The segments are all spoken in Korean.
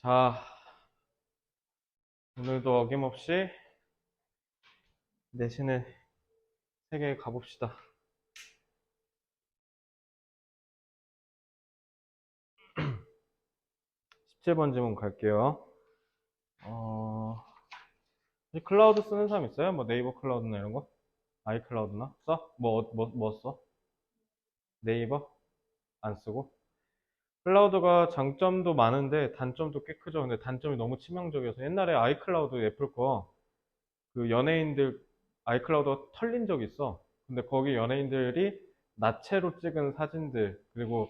자, 오늘도 어김없이 내신의 세계에 가봅시다. 17번 질문 갈게요. 혹시 클라우드 쓰는 사람 있어요? 뭐 네이버 클라우드나 이런 거? 아이클라우드나? 써? 뭐 써? 네이버? 안 쓰고? 클라우드가 장점도 많은데 단점도 꽤 크죠. 근데 단점이 너무 치명적이어서 옛날에 아이클라우드 애플 거 그 연예인들 아이클라우드가 털린 적이 있어. 근데 거기 연예인들이 나체로 찍은 사진들 그리고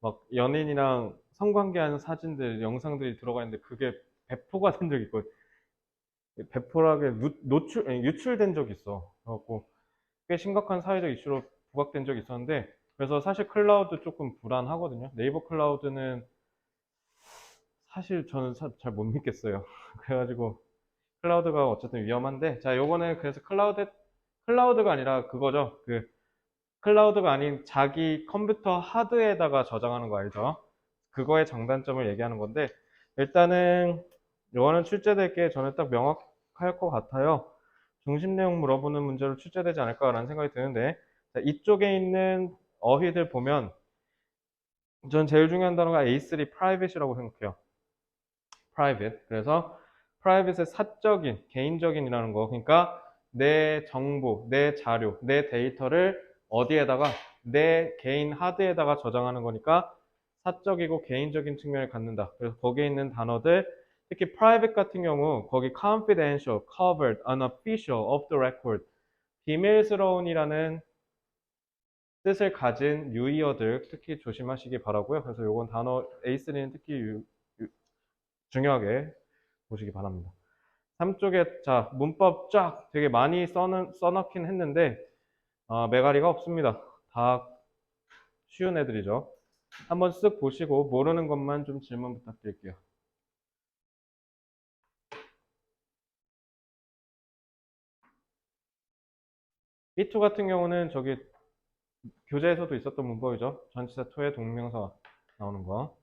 막 연예인이랑 성관계하는 사진들 영상들이 들어가 있는데 그게 배포가 된 적이 있고 배포하게 유출된 적이 있어. 그래갖고 꽤 심각한 사회적 이슈로 부각된 적이 있었는데 그래서 사실 클라우드 조금 불안하거든요. 네이버 클라우드는 사실 저는 잘 못 믿겠어요. 그래가지고 클라우드가 어쨌든 위험한데, 자, 요거는 그래서 클라우드가 아니라 그거죠. 그, 클라우드가 아닌 자기 컴퓨터 하드에다가 저장하는 거 알죠? 그거의 장단점을 얘기하는 건데, 일단은, 요거는 출제될 게 저는 딱 명확할 것 같아요. 중심 내용 물어보는 문제로 출제되지 않을까라는 생각이 드는데, 자, 이쪽에 있는 어휘들 보면, 전 제일 중요한 단어가 A3 private이라고 생각해요. private. 그래서 private의 사적인, 개인적인이라는 거. 그러니까 내 정보, 내 자료, 내 데이터를 어디에다가 내 개인 하드에다가 저장하는 거니까 사적이고 개인적인 측면을 갖는다. 그래서 거기에 있는 단어들, 특히 private 같은 경우 거기 confidential, covered, unofficial, off the record, 비밀스러운이라는 뜻을 가진 유의어들 특히 조심하시기 바라고요. 그래서 요건 단어 A3는 특히 중요하게 보시기 바랍니다. 3쪽에 자 문법 쫙 되게 많이 써놓긴 했는데 매가리가 없습니다. 다 쉬운 애들이죠. 한번 쓱 보시고 모르는 것만 좀 질문 부탁드릴게요. B2 같은 경우는 저기 교재에서도 있었던 문법이죠. 전치사 to의 동명사 나오는 거.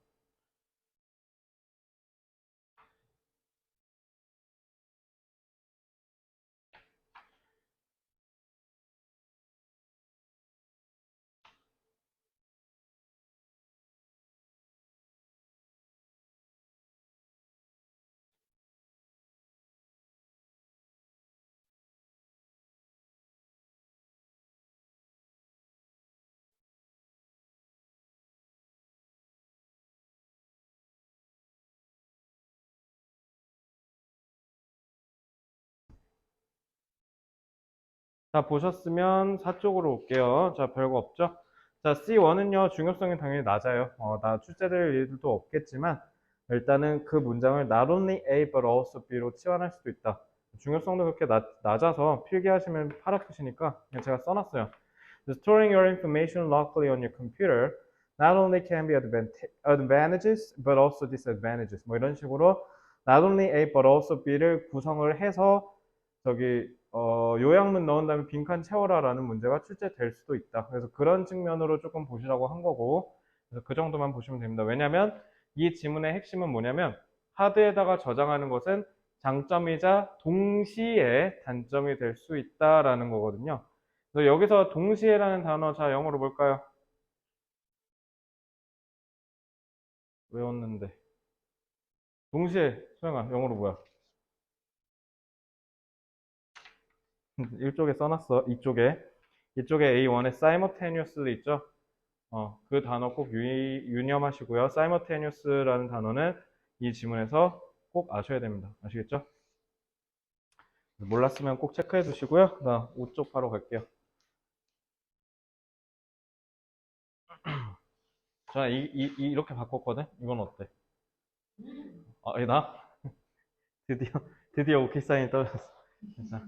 자, 보셨으면 4쪽으로 올게요. 자, 별거 없죠? 자, C1은요, 중요성이 당연히 낮아요. 나 출제될 일도 없겠지만, 일단은 그 문장을 not only A but also B로 치환할 수도 있다. 중요성도 그렇게 낮아서 필기하시면 팔 아프시니까 그냥 제가 써놨어요. Storing your information locally on your computer not only can be advantages but also disadvantages. 뭐 이런 식으로 not only A but also B를 구성을 해서 저기 요약문 넣은 다음에 빈칸 채워라라는 문제가 출제될 수도 있다. 그래서 그런 측면으로 조금 보시라고 한 거고, 그래서 그 정도만 보시면 됩니다. 왜냐하면 이 지문의 핵심은 뭐냐면 하드에다가 저장하는 것은 장점이자 동시에 단점이 될 수 있다라는 거거든요. 그래서 여기서 동시에라는 단어 자 영어로 볼까요? 외웠는데 동시에 소영아 영어로 뭐야? 이쪽에 써놨어. 이쪽에 A1에 simultaneously 있죠? 그 단어 꼭 유념하시고요. simultaneous라는 단어는 이 지문에서 꼭 아셔야 됩니다. 아시겠죠? 몰랐으면 꼭 체크해 두시고요. 나 5쪽 바로 갈게요. 자, 이렇게 바꿨거든? 이건 어때? 나? 드디어, 드디어 오케이 사인이 떨어졌어. 자,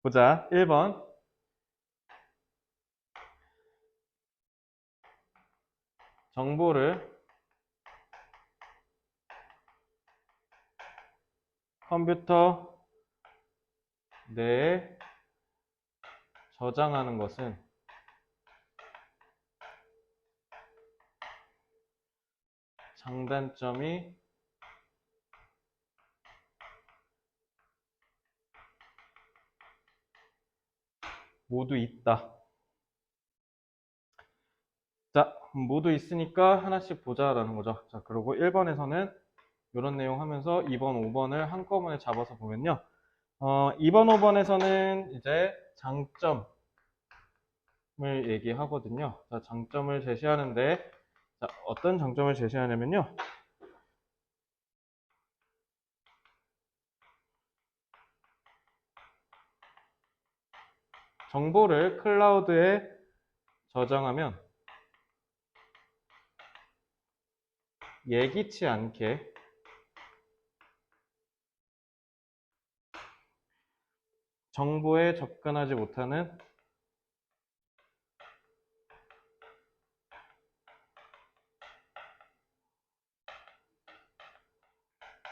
보자. 1번. 정보를 컴퓨터 내에 저장하는 것은 장단점이 모두 있다. 자, 모두 있으니까 하나씩 보자라는 거죠. 자, 그리고 1번에서는 이런 내용 하면서 2번, 5번을 한꺼번에 잡아서 보면요. 2번, 5번에서는 이제 장점을 얘기하거든요. 자, 장점을 제시하는데, 자, 어떤 장점을 제시하냐면요. 정보를 클라우드에 저장하면 예기치 않게 정보에 접근하지 못하는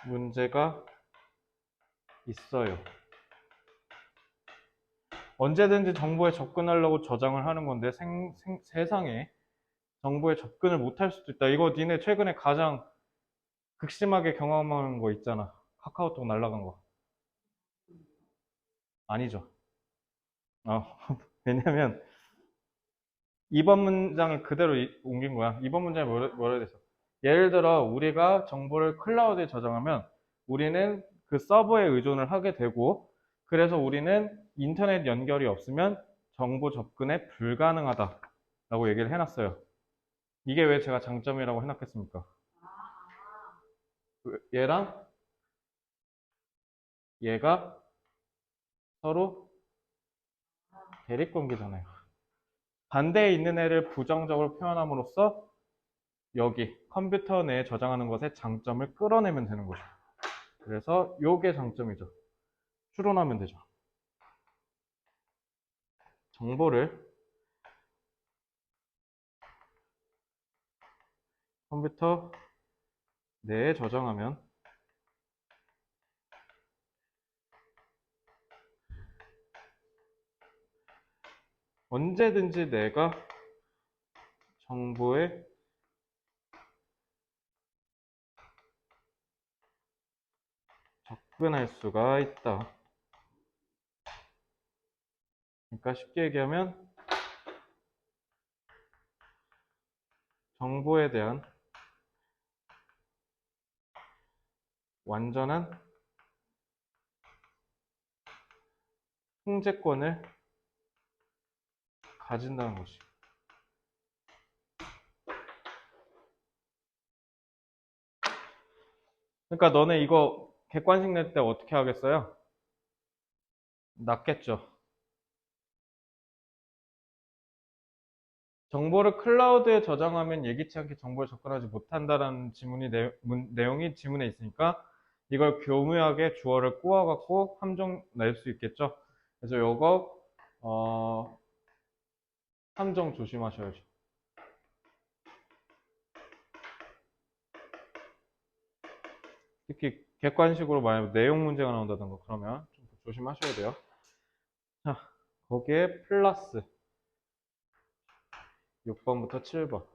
문제가 있어요. 언제든지 정보에 접근하려고 저장을 하는 건데 세상에 정보에 접근을 못할 수도 있다. 이거 니네 최근에 가장 극심하게 경험한 거 있잖아. 카카오톡 날라간 거. 아니죠. 어, 왜냐면 2번 문장을 그대로 옮긴 거야. 2번 문장이 뭐라 돼서 예를 들어 우리가 정보를 클라우드에 저장하면 우리는 그 서버에 의존을 하게 되고 그래서 우리는 인터넷 연결이 없으면 정보 접근에 불가능하다라고 얘기를 해놨어요. 이게 왜 제가 장점이라고 해놨겠습니까? 얘랑 얘가 서로 대립관계잖아요. 반대에 있는 애를 부정적으로 표현함으로써 여기 컴퓨터 내에 저장하는 것의 장점을 끌어내면 되는 거죠. 그래서 요게 장점이죠. 추론하면 되죠. 정보를 컴퓨터 내에 저장하면 언제든지 내가 정보에 접근할 수가 있다. 그러니까 쉽게 얘기하면 정보에 대한 완전한 통제권을 가진다는 것이. 그러니까 너네 이거 객관식 낼 때 어떻게 하겠어요? 낫겠죠. 정보를 클라우드에 저장하면 예기치 않게 정보에 접근하지 못한다라는 내용이 지문에 있으니까 이걸 교묘하게 주어를 꼬아갖고 함정 낼 수 있겠죠. 그래서 요거 함정 조심하셔야죠. 특히 객관식으로 만약 내용 문제가 나온다던가 그러면 좀 조심하셔야 돼요. 자, 거기에 플러스 6번부터 7번.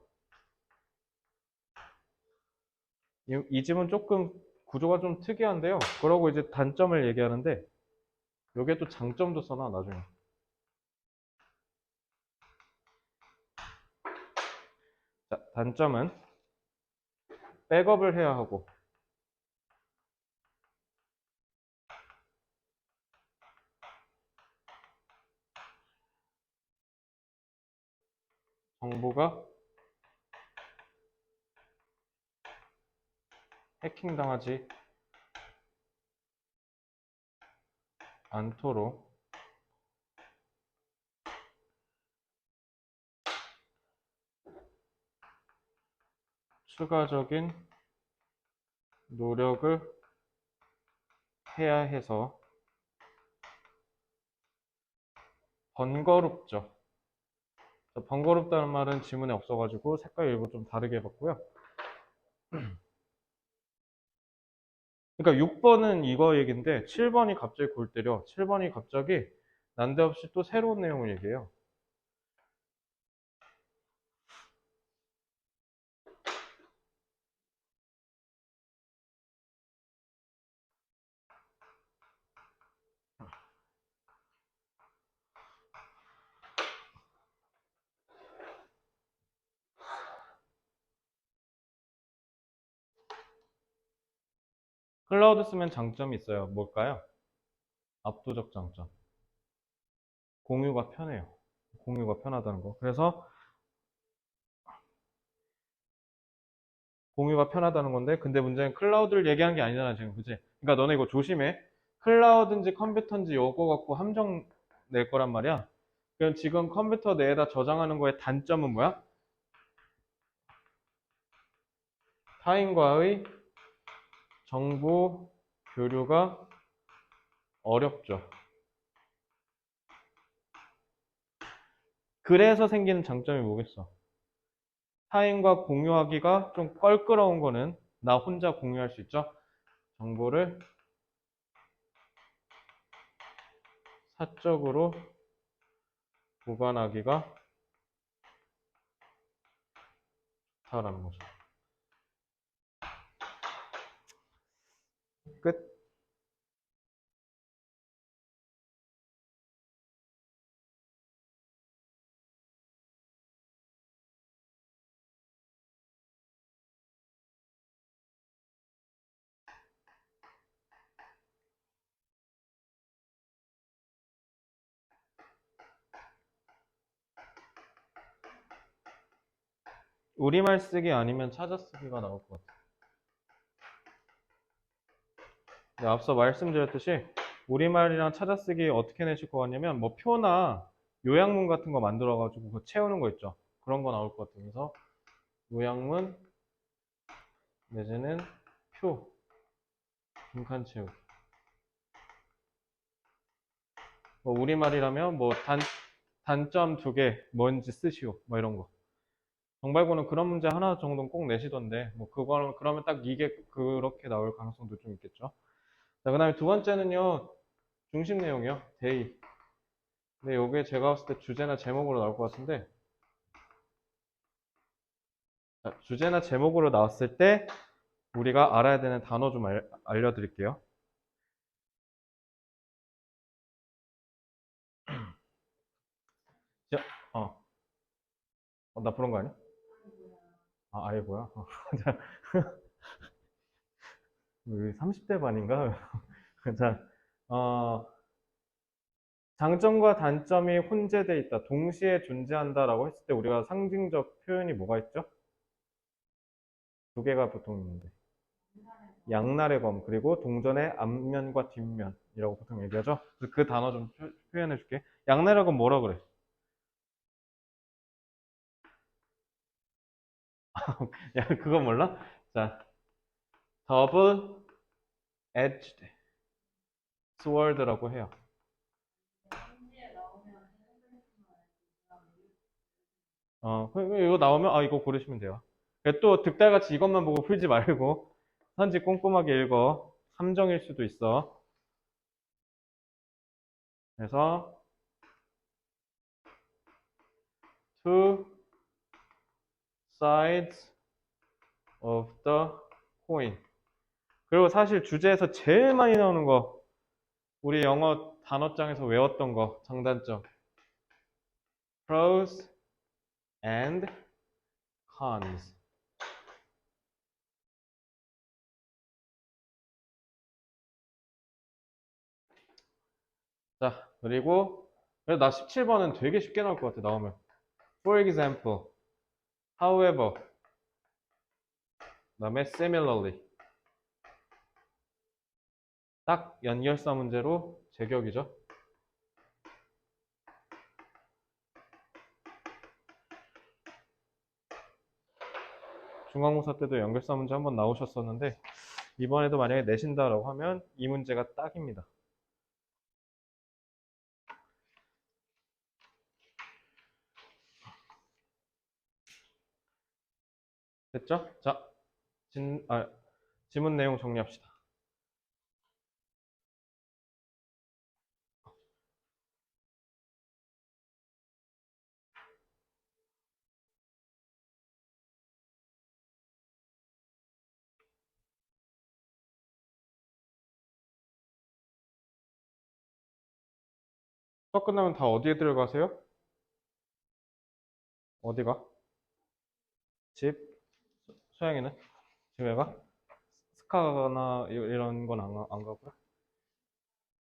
이 집은 조금 구조가 좀 특이한데요. 그러고 이제 단점을 얘기하는데 여기에 또 장점도 써놔 나중에. 자, 단점은 백업을 해야 하고 정보가 해킹당하지 않도록 추가적인 노력을 해야 해서 번거롭죠. 번거롭다는 말은 지문에 없어가지고 색깔 일부 좀 다르게 해봤고요. 그러니까 6번은 이거 얘기인데 7번이 갑자기 골 때려. 7번이 갑자기 난데없이 또 새로운 내용을 얘기해요. 클라우드 쓰면 장점이 있어요. 뭘까요? 압도적 장점. 공유가 편해요. 공유가 편하다는 거. 그래서 공유가 편하다는 건데, 근데 문제는 클라우드를 얘기한 게 아니잖아, 지금. 그치? 그러니까 너네 이거 조심해. 클라우드인지 컴퓨터인지 요거 갖고 함정 낼 거란 말이야. 그럼 지금 컴퓨터 내에다 저장하는 거의 단점은 뭐야? 타인과의 정보 교류가 어렵죠. 그래서 생기는 장점이 뭐겠어? 타인과 공유하기가 좀 껄끄러운 거는 나 혼자 공유할 수 있죠? 정보를 사적으로 보관하기가 좋다라는 거죠. 끝. 우리말 쓰기 아니면 찾아쓰기가 나올 것 같아. 네, 앞서 말씀드렸듯이 우리말이랑 찾아쓰기 어떻게 내실 것 같냐면 뭐 표나 요약문 같은 거 만들어가지고 그거 채우는 거 있죠. 그런 거 나올 것 같아요. 그래서 요약문 내지는 표, 빈칸 채우기. 뭐 우리말이라면 뭐 단점 2개 뭔지 쓰시오. 뭐 이런 거. 정발고는 그런 문제 하나 정도는 꼭 내시던데 뭐 그거는 그러면 딱 이게 그렇게 나올 가능성도 좀 있겠죠. 자, 그다음에 두 번째는요. 중심 내용이요. 데이. 근데 요게 제가 봤을 때 주제나 제목으로 나올 것 같은데 자, 주제나 제목으로 나왔을 때 우리가 알아야 되는 단어 좀 알려드릴게요. 자, 나 부른 거 아니야? 아, 아예 뭐야? 자, 30대 반인가? 자, 어, 장점과 단점이 혼재돼 있다, 동시에 존재한다라고 했을 때 우리가 상징적 표현이 뭐가 있죠? 2개가 보통 있는데. 양날의 검, 그리고 동전의 앞면과 뒷면이라고 보통 얘기하죠? 그래서 그 단어 좀 표현해 줄게. 양날의 검 뭐라 그래? 야, 그거 몰라? 자, 더블 edged sword라고 해요. 이거 나오면, 이거 고르시면 돼요. 또 득달같이 이것만 보고 풀지 말고, 선지 꼼꼼하게 읽어. 함정일 수도 있어. 그래서, two sides of the coin. 그리고 사실 주제에서 제일 많이 나오는 거, 우리 영어 단어장에서 외웠던 거, 장단점. pros and cons. 자, 그리고 나 17번은 되게 쉽게 나올 것 같아, 나오면. For example, however, 그다음에 similarly. 딱 연결사 문제로 제격이죠. 중간고사 때도 연결사 문제 한번 나오셨었는데 이번에도 만약에 내신다라고 하면 이 문제가 딱입니다. 됐죠? 자, 지문 내용 정리합시다. 수업 끝나면 다 어디에 들어가세요? 어디가? 집? 소영이는? 집에 가? 스카나 이런 건 안 가고요.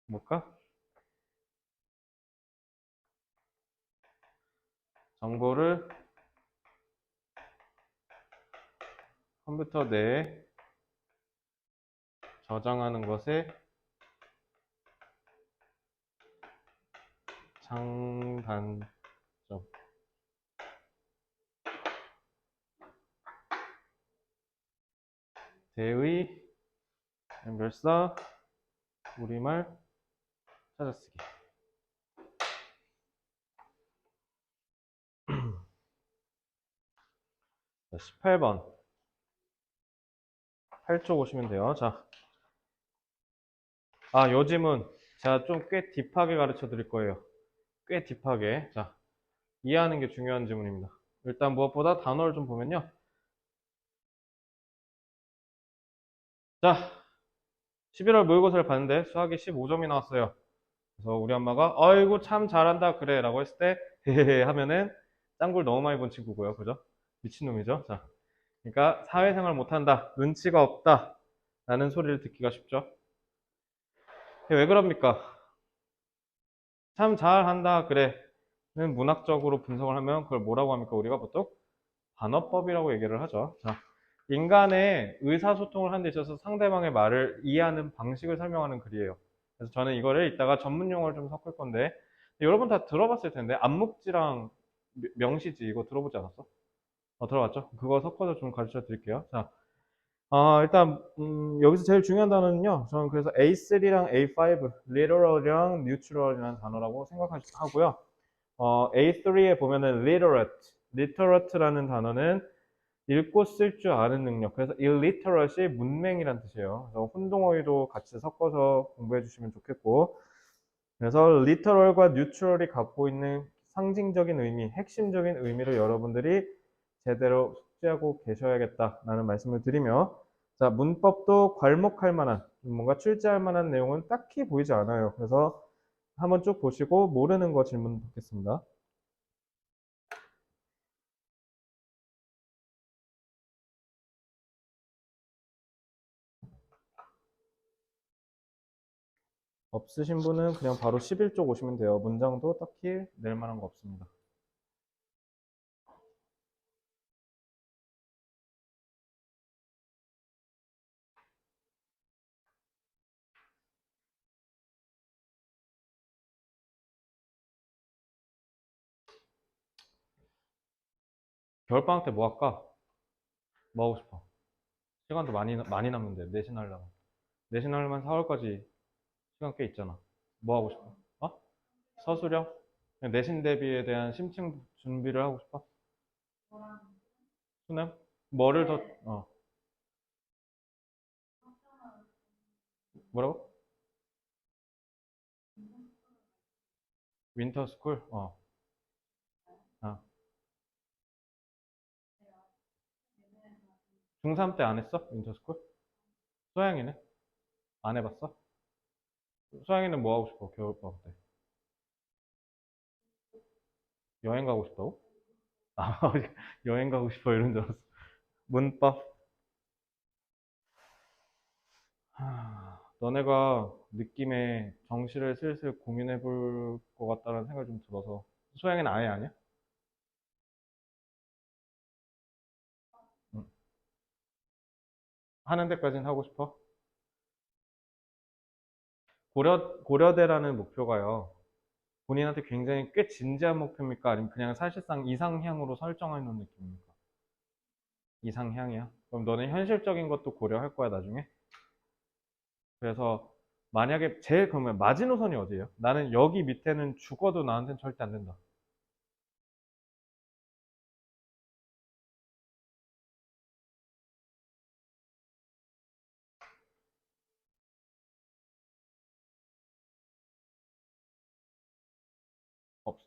뭘까? 정보를 컴퓨터 내에 저장하는 것에 장단점. 대의 연결사 우리말 찾아쓰기. 18번 8쪽 오시면 돼요. 자, 요즘은 제가 좀 꽤 딥하게 가르쳐 드릴 거예요. 꽤 딥하게. 자, 이해하는 게 중요한 지문입니다. 일단 무엇보다 단어를 좀 보면요. 자, 11월 모의고사를 봤는데 수학이 15점이 나왔어요. 그래서 우리 엄마가 아이고 참 잘한다 그래 라고 했을 때 헤헤헤 하면은 짱구를 너무 많이 본 친구고요. 그죠? 미친놈이죠. 자, 그러니까 사회생활 못한다, 눈치가 없다 라는 소리를 듣기가 쉽죠. 왜 그럽니까? 참 잘한다 그래는 문학적으로 분석을 하면 그걸 뭐라고 합니까? 우리가 보통 반어법이라고 얘기를 하죠. 자, 인간의 의사소통을 하는 데 있어서 상대방의 말을 이해하는 방식을 설명하는 글이에요. 그래서 저는 이거를 이따가 전문 용어를 좀 섞을 건데 여러분 다 들어봤을 텐데 암묵지랑 명시지 이거 들어보지 않았어? 들어봤죠? 그거 섞어서 좀 가르쳐 드릴게요. 자, 일단 여기서 제일 중요한 단어는요. 저는 그래서 A3랑 A5, literal이랑 neutral이라는 단어라고 생각하고요. A3에 보면은 literate라는 단어는 읽고 쓸 줄 아는 능력. 그래서 illiteracy 문맹이란 뜻이에요. 그래서 혼동어휘도 같이 섞어서 공부해 주시면 좋겠고. 그래서 literal과 neutral이 갖고 있는 상징적인 의미, 핵심적인 의미를 여러분들이 제대로 숙지하고 계셔야겠다라는 말씀을 드리며, 자, 문법도 괄목할 만한, 뭔가 출제할 만한 내용은 딱히 보이지 않아요. 그래서 한번 쭉 보시고 모르는 거 질문 받겠습니다. 없으신 분은 그냥 바로 11쪽 오시면 돼요. 문장도 딱히 낼 만한 거 없습니다. 겨울방학 때 뭐 할까? 뭐 하고 싶어? 시간도 많이 남는데, 내신 하려면. 내신 하려면 4월까지 시간 꽤 있잖아. 뭐 하고 싶어? 서술형? 그냥 내신 대비에 대한 심층 준비를 하고 싶어? 수능? 뭐를 더, 뭐라고? 윈터스쿨? 아. 중3 때 안 했어? 윈터스쿨? 소양이는? 안 해봤어? 소양이는 뭐 하고 싶어? 겨울방학 때. 여행 가고 싶다고? 아, 여행 가고 싶어 이런 줄 알았어. 문법. 너네가 느낌에 정시를 슬슬 고민해 볼 것 같다는 생각이 좀 들어서. 소양이는 아예 아니야? 응. 하는 데까지는 하고 싶어? 고려대라는 목표가요. 본인한테 굉장히 꽤 진지한 목표입니까? 아니면 그냥 사실상 이상향으로 설정해 놓은 느낌입니까? 이상향이야? 그럼 너는 현실적인 것도 고려할 거야, 나중에? 그래서 만약에 제일 그러면 마지노선이 어디예요? 나는 여기 밑에는 죽어도 나한테는 절대 안 된다.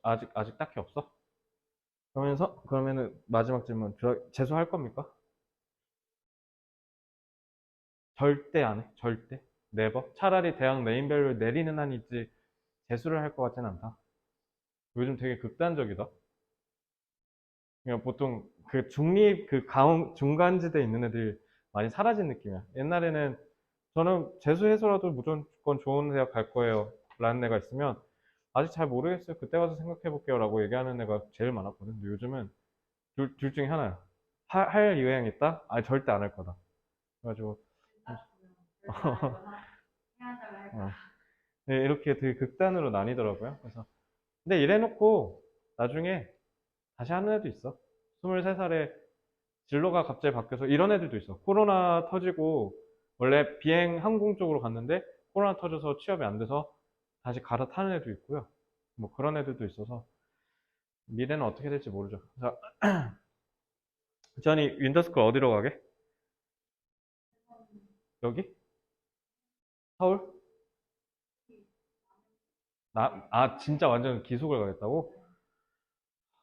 아직 딱히 없어? 그러면은 마지막 질문. 재수할 겁니까? 절대 안 해. 절대. 네버. 차라리 대학 네임밸류 내리는 한 있지 재수를 할 것 같진 않다. 요즘 되게 극단적이다. 그냥 보통 그 중간지대에 있는 애들 많이 사라진 느낌이야. 옛날에는 저는 재수해서라도 무조건 좋은 대학 갈 거예요. 라는 애가 있으면 아직 잘 모르겠어요. 그때 가서 생각해 볼게요. 라고 얘기하는 애가 제일 많았거든. 근데 요즘은 둘 중에 하나야. 할 의향 있다? 아, 절대 안 할 거다. 그래가지고, 어, 네, 이렇게 되게 극단으로 나뉘더라고요. 그래서, 근데 이래놓고 나중에 다시 하는 애도 있어. 23살에 진로가 갑자기 바뀌어서 이런 애들도 있어. 코로나 터지고 원래 비행 항공 쪽으로 갔는데 코로나 터져서 취업이 안 돼서 다시 갈아타는 애도 있고요. 뭐 그런 애들도 있어서 미래는 어떻게 될지 모르죠. 자, 지안이 윈터스쿨 어디로 가게? 여기? 서울? 진짜 완전 기숙을 가겠다고?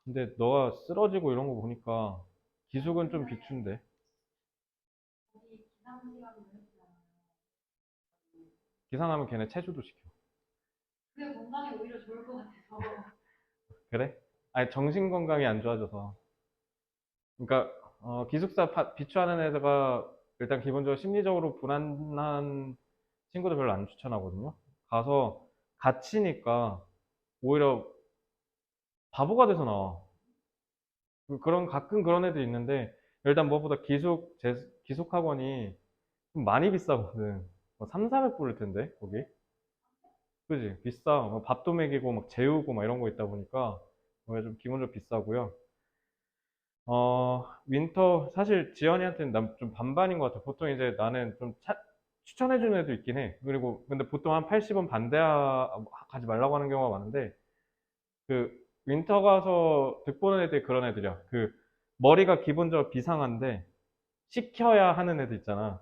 근데 너가 쓰러지고 이런 거 보니까 기숙은 좀 비춘데. 기상하면 걔네 체주도 시켜. 그래? 아니, 정신 건강이 안 좋아져서. 그러니까 기숙사 비추하는 애가 일단 기본적으로 심리적으로 불안한 친구들 별로 안 추천하거든요. 가서 갇히니까 오히려 바보가 돼서 나와. 그런 가끔 그런 애들 있는데 일단 무엇보다 기숙 학원이 좀 많이 비싸거든. 뭐 3, 400불일 텐데 거기. 그지? 비싸. 뭐 밥도 먹이고 막 재우고 막 이런 거 있다 보니까 좀 기본적으로 비싸고요. 윈터, 사실 지연이한테는 난 좀 반반인 것 같아. 보통 이제 나는 좀 추천해주는 애도 있긴 해. 그리고, 근데 보통 한 80은 가지 말라고 하는 경우가 많은데, 그, 윈터 가서 득보는 애들이 그런 애들이야. 머리가 기본적으로 비상한데, 시켜야 하는 애들 있잖아.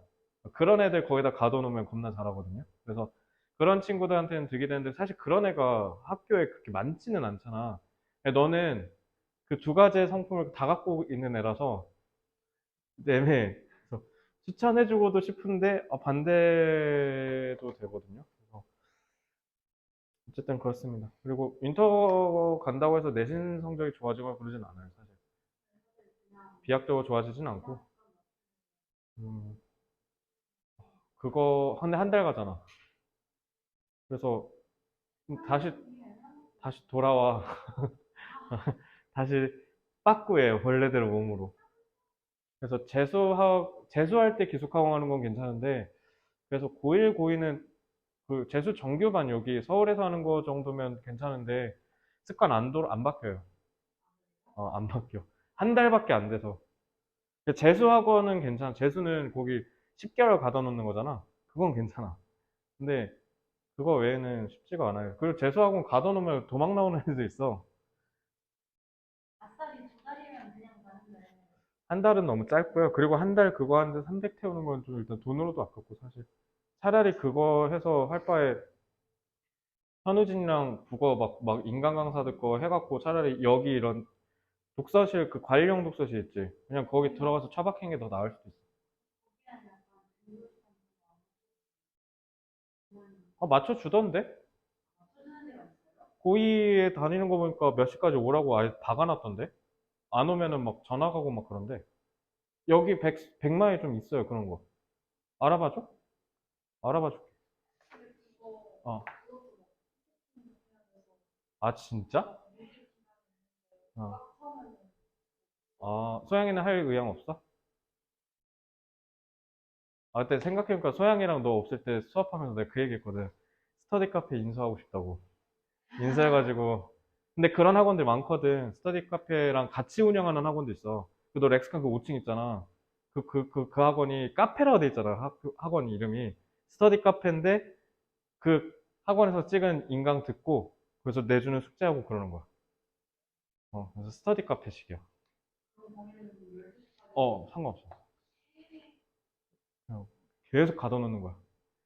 그런 애들 거기다 가둬놓으면 겁나 잘하거든요. 그래서 그런 친구들한테는 되게 되는데, 사실 그런 애가 학교에 그렇게 많지는 않잖아. 너는 그 두 가지의 성품을 다 갖고 있는 애라서 애매해. 그래서 추천해주고도 싶은데 반대도 되거든요. 그래서 어쨌든 그렇습니다. 그리고 인터 간다고 해서 내신 성적이 좋아지거나 그러진 않아요, 사실. 비약적으로 좋아지진 않고. 음, 그거 근데 한 달 가잖아. 그래서 다시 돌아와. 다시 빠꾸해 원래대로 몸으로. 그래서 재수할 때 기숙학원 하는 건 괜찮은데 그래서 고1, 고2는 그 재수 정규반 여기 서울에서 하는 거 정도면 괜찮은데 습관 안 바뀌어요. 안 바뀌어. 한 달밖에 안 돼서. 재수 학원은 괜찮아. 재수는 거기 10개월 가다 놓는 거잖아. 그건 괜찮아. 근데 그거 외에는 쉽지가 않아요. 그리고 재수 학원 가다 놓으면 도망 나오는 애도 있어. 한 달은 너무 짧고요. 그리고 한 달 그거 하는데 300 태우는 건 좀 일단 돈으로도 아깝고 사실. 차라리 그거 해서 할 바에 현우진이랑 국어 막 인간 강사들 거 해갖고 차라리 여기 이런 독서실 그 관리형 독서실 있지. 그냥 거기 들어가서 처박히는 게 더 나을 수도 있어. 맞춰주던데? 고2에 다니는 거 보니까 몇 시까지 오라고 아예 박아놨던데? 안 오면은 막 전화 가고 막 그런데. 여기 100마일 좀 있어요, 그런 거. 알아봐줘? 알아봐줄게. 어. 진짜? 어. 소양이는 할 의향 없어? 그때 생각해보니까 소양이랑 너 없을 때 수업하면서 내가 그 얘기 했거든. 스터디 카페 인수하고 싶다고. 인수해가지고. 근데 그런 학원들 많거든. 스터디 카페랑 같이 운영하는 학원도 있어. 너 렉스칸 그 5층 있잖아. 그 학원이 카페라고 돼 있잖아. 학원 이름이. 스터디 카페인데 그 학원에서 찍은 인강 듣고 그래서 내주는 숙제하고 그러는 거야. 그래서 스터디 카페식이야. 상관없어. 그냥 계속 가둬놓는 거야.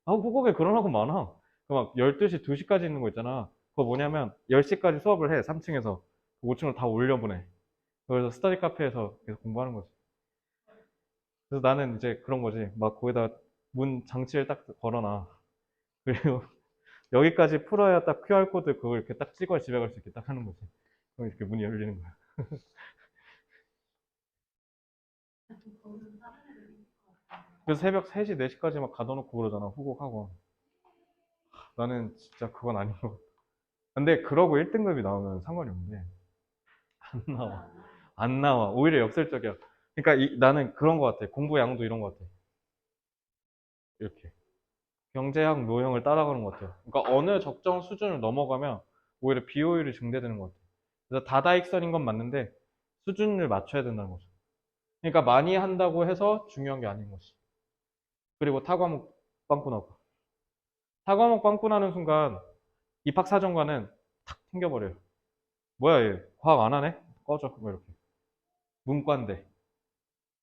한국에 그런 학원 많아. 막 12시, 2시까지 있는 거 있잖아. 그거 뭐냐면 10시까지 수업을 해. 3층에서. 5층으로 다 올려보내. 그래서 스터디 카페에서 계속 공부하는 거지. 그래서 나는 이제 그런 거지. 막 거기다 문 장치를 딱 걸어놔. 그리고 여기까지 풀어야 딱 QR코드 그걸 이렇게 딱 찍어야 집에 갈 수 있게 딱 하는 거지. 그럼 이렇게 문이 열리는 거야. 그래서 새벽 3시, 4시까지 막 가둬놓고 그러잖아, 후곡하고. 나는 진짜 그건 아닌 것 같아. 근데 그러고 1등급이 나오면 상관이 없는데, 안 나와. 안 나와. 오히려 역설적이야. 그러니까 나는 그런 것 같아. 공부 양도 이런 것 같아. 이렇게. 경제학 노형을 따라가는 것 같아요. 그러니까 어느 적정 수준을 넘어가면 오히려 비효율이 증대되는 것 같아요. 그래서 다다익선인 건 맞는데 수준을 맞춰야 된다는 거죠. 그러니까 많이 한다고 해서 중요한 게 아닌 것이. 그리고 타과목 빵꾸나고. 타과목 빵꾸나는 순간 입학사정관은 탁 튕겨버려요. 뭐야 얘 과학 안 하네? 꺼져. 뭐 이렇게. 문과인데.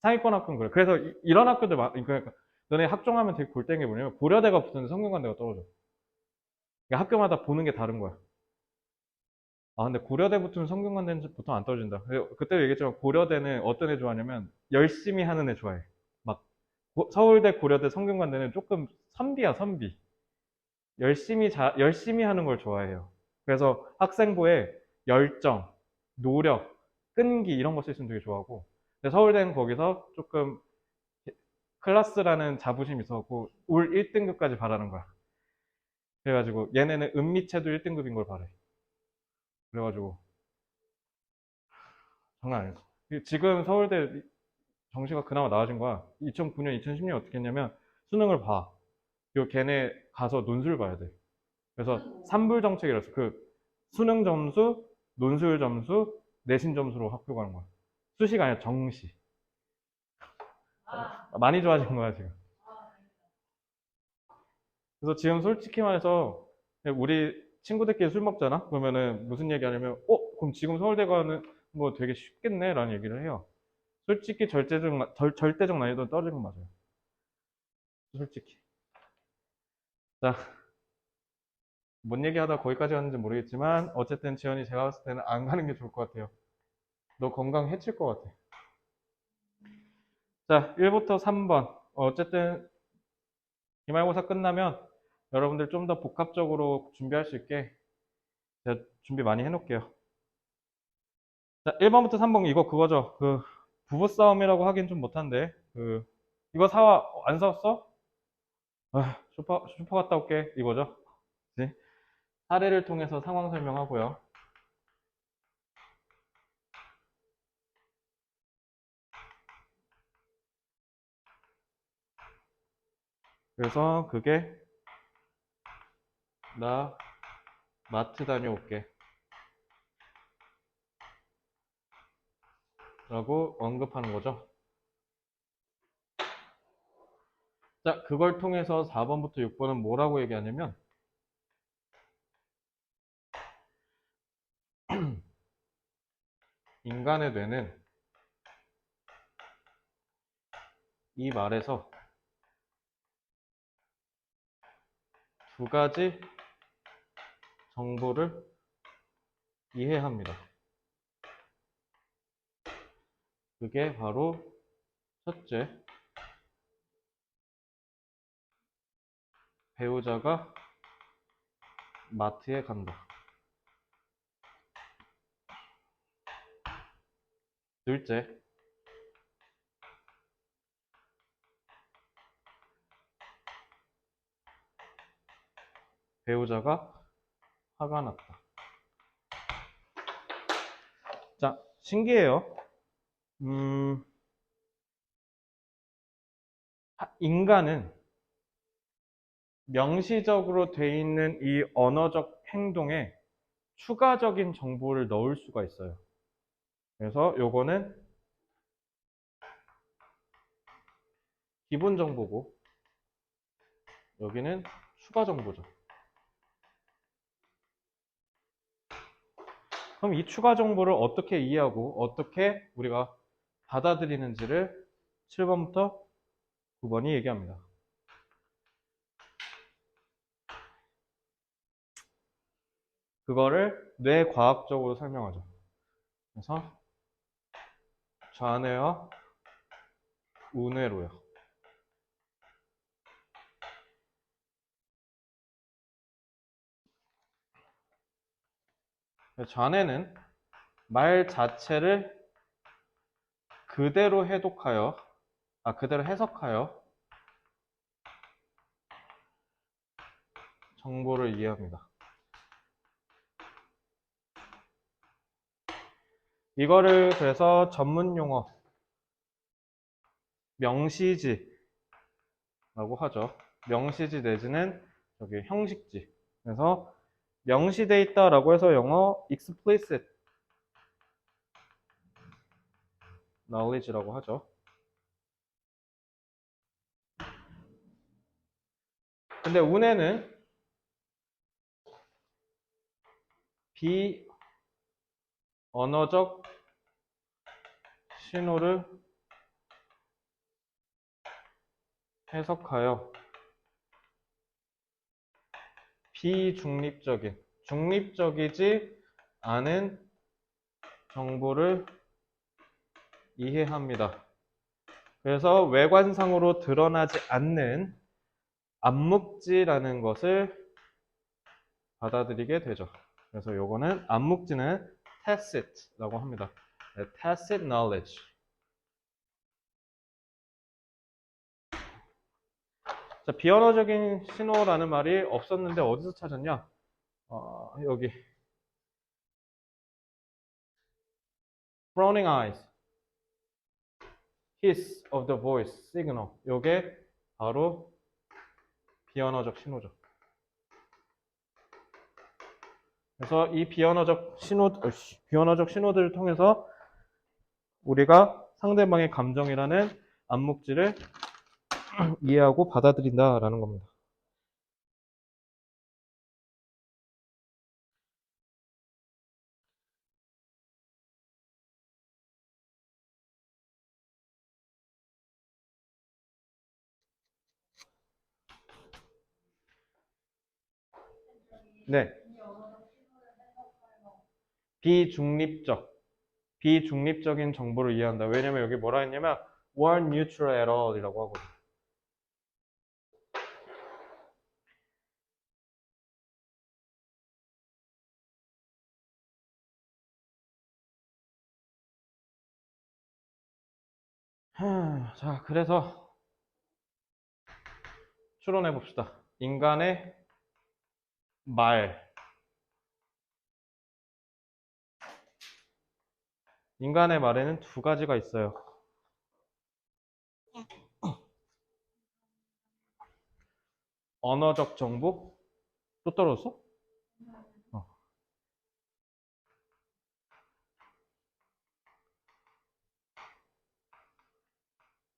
상위권 학교는 그래. 그래서 런 학교들 그러니까 너네 학종하면 되게 골때린 게 뭐냐면 고려대가 붙는데 성균관대가 떨어져. 그러니까 학교마다 보는 게 다른 거야. 아, 근데 고려대 붙으면 성균관대는 보통 안 떨어진다. 그때 얘기했지만 고려대는 어떤 애 좋아하냐면 열심히 하는 애 좋아해. 막 서울대, 고려대, 성균관대는 조금 선비야, 선비. 열심히 하는 걸 좋아해요. 그래서 학생부에 열정, 노력, 끈기 이런 거 쓰시면 되게 좋아하고. 근데 서울대는 거기서 조금 클래스라는 자부심이 있어갖고 올 1등급까지 바라는 거야. 그래가지고 얘네는 은미체도 1등급인 걸 바래. 그래가지고 장난 아니었어. 지금 서울대 정시가 그나마 나아진 거야. 2009년, 2010년 어떻게 했냐면 수능을 봐. 그리고 걔네 가서 논술 봐야 돼. 그래서 삼불 정책이라서 그 수능 점수, 논술 점수, 내신 점수로 학교 가는 거야. 수시가 아니라 정시. 많이 좋아진 거야 지금. 그래서 지금 솔직히 말해서 우리 친구들끼리 술 먹잖아? 그러면은 무슨 얘기 하냐면 그럼 지금 서울대 가는 거 되게 쉽겠네? 라는 얘기를 해요. 솔직히 절대적 난이도는 떨어진 건 맞아요. 솔직히. 자, 뭔 얘기하다 거기까지 갔는지 모르겠지만 어쨌든 지연이 제가 봤을 때는 안 가는 게 좋을 것 같아요. 너 건강 해칠 것 같아. 자, 1부터 3번. 어쨌든 기말고사 끝나면 여러분들 좀 더 복합적으로 준비할 수 있게 제가 준비 많이 해놓을게요. 자, 1번부터 3번 이거 그거죠. 그 부부싸움이라고 하긴 좀 못한데 이거 사와 안 사왔어? 아, 슈퍼 갔다 올게 이거죠. 네. 사례를 통해서 상황 설명하고요. 그래서 그게 나 마트 다녀올게 라고 언급하는 거죠. 자, 그걸 통해서 4번부터 6번은 뭐라고 얘기하냐면 인간의 뇌는 이 말에서 두 가지 정보를 이해합니다. 그게 바로 첫째, 배우자가 마트에 간다. 둘째, 배우자가 화가 났다. 자, 신기해요. 인간은 명시적으로 돼 있는 이 언어적 행동에 추가적인 정보를 넣을 수가 있어요. 그래서 요거는 기본 정보고 여기는 추가 정보죠. 그럼 이 추가 정보를 어떻게 이해하고 어떻게 우리가 받아들이는지를 7번부터 9번이 얘기합니다. 그거를 뇌과학적으로 설명하죠. 그래서 좌뇌와 우뇌로요. 좌뇌는 말 자체를 그대로 해석하여 정보를 이해합니다. 이거를 그래서 전문 용어 명시지라고 하죠. 명시지 내지는 저기 형식지. 그래서 명시돼 있다라고 해서 영어 explicit knowledge라고 하죠. 근데 운에는 비언어적 신호를 해석하여 비중립적인, 중립적이지 않은 정보를 이해합니다. 그래서 외관상으로 드러나지 않는 암묵지라는 것을 받아들이게 되죠. 그래서 요거는 암묵지는 tacit라고 합니다. 네, tacit knowledge. 자, 비언어적인 신호라는 말이 없었는데 어디서 찾았냐? 여기 frowning eyes, hiss of the voice, signal. 요게 바로 비언어적 신호죠. 그래서 이 비언어적 신호들을 통해서 우리가 상대방의 감정이라는 암묵지를 이해하고 받아들인다라는 겁니다. 네. 비중립적인 정보를 이해한다. 왜냐면 여기 뭐라 했냐면 weren't neutral at all 이라고 하거든요. 자, 그래서 추론해 봅시다. 인간의 말. 인간의 말에는 두 가지가 있어요. 언어적 정보? 또 떨어졌어?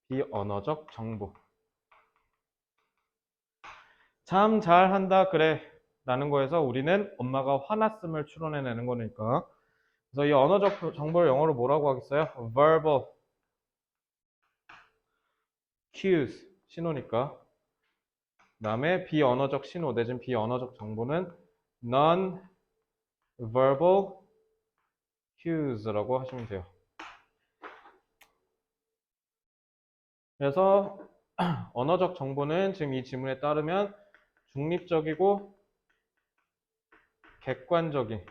비언어적 정보. 참 잘한다 그래 라는 거에서 우리는 엄마가 화났음을 추론해내는 거니까. 그래서 이 언어적 정보를 영어로 뭐라고 하겠어요? verbal cues 신호니까. 그 다음에 비언어적 신호 내지는 비언어적 정보는 non-verbal cues라고 하시면 돼요. 그래서 언어적 정보는 지금 이 지문에 따르면 중립적이고 객관적인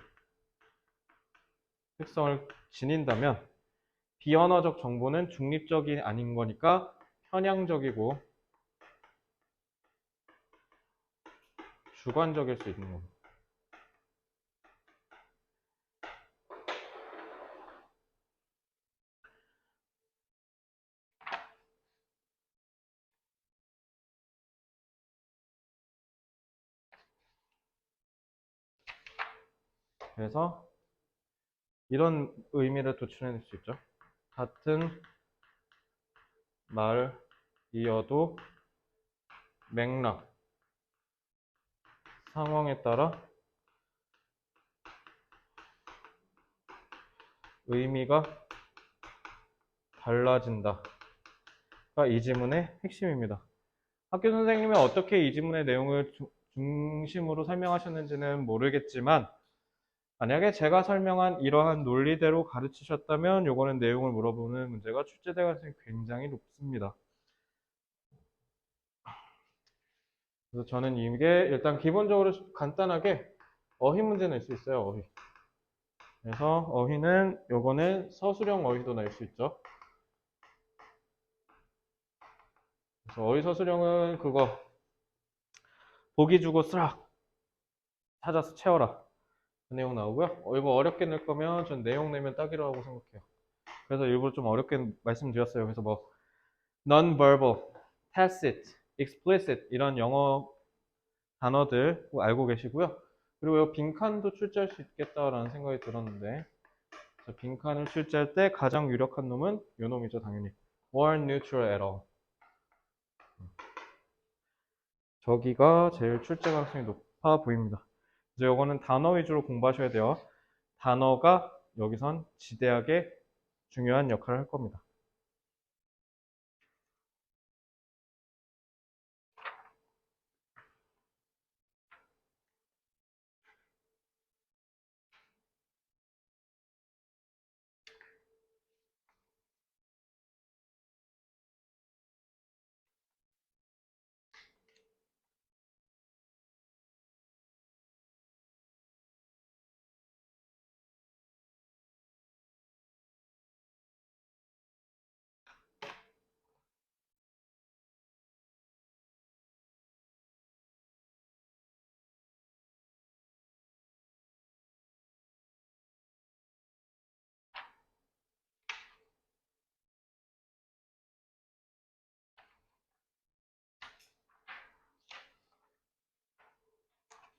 특성을 지닌다면 비언어적 정보는 중립적이 아닌 거니까 편향적이고 주관적일 수 있는 겁니다. 그래서 이런 의미를 도출해낼 수 있죠. 같은 말이어도 맥락, 상황에 따라 의미가 달라진다가 이 지문의 핵심입니다. 학교 선생님이 어떻게 이 지문의 내용을 중심으로 설명하셨는지는 모르겠지만 만약에 제가 설명한 이러한 논리대로 가르치셨다면 요거는 내용을 물어보는 문제가 출제될 가능성이 굉장히 높습니다. 그래서 저는 이게 일단 기본적으로 간단하게 어휘 문제 낼 수 있어요. 어휘. 그래서 어휘는 요거는 서술형 어휘도 낼 수 있죠. 그래서 어휘 서술형은 그거 보기 주고 쓰라 찾아서 채워라. 그 내용 나오고요. 이거 어렵게 낼 거면 전 내용 내면 딱이라고 생각해요. 그래서 일부러 좀 어렵게 말씀드렸어요. 그래서 뭐 non-verbal, tacit, explicit 이런 영어 단어들 꼭 알고 계시고요. 그리고 이 빈칸도 출제할 수 있겠다라는 생각이 들었는데 빈칸을 출제할 때 가장 유력한 놈은 이 놈이죠, 당연히. weren't neutral at all. 저기가 제일 출제 가능성이 높아 보입니다. 이제 요거는 단어 위주로 공부하셔야 돼요. 단어가 여기선 지대하게 중요한 역할을 할 겁니다.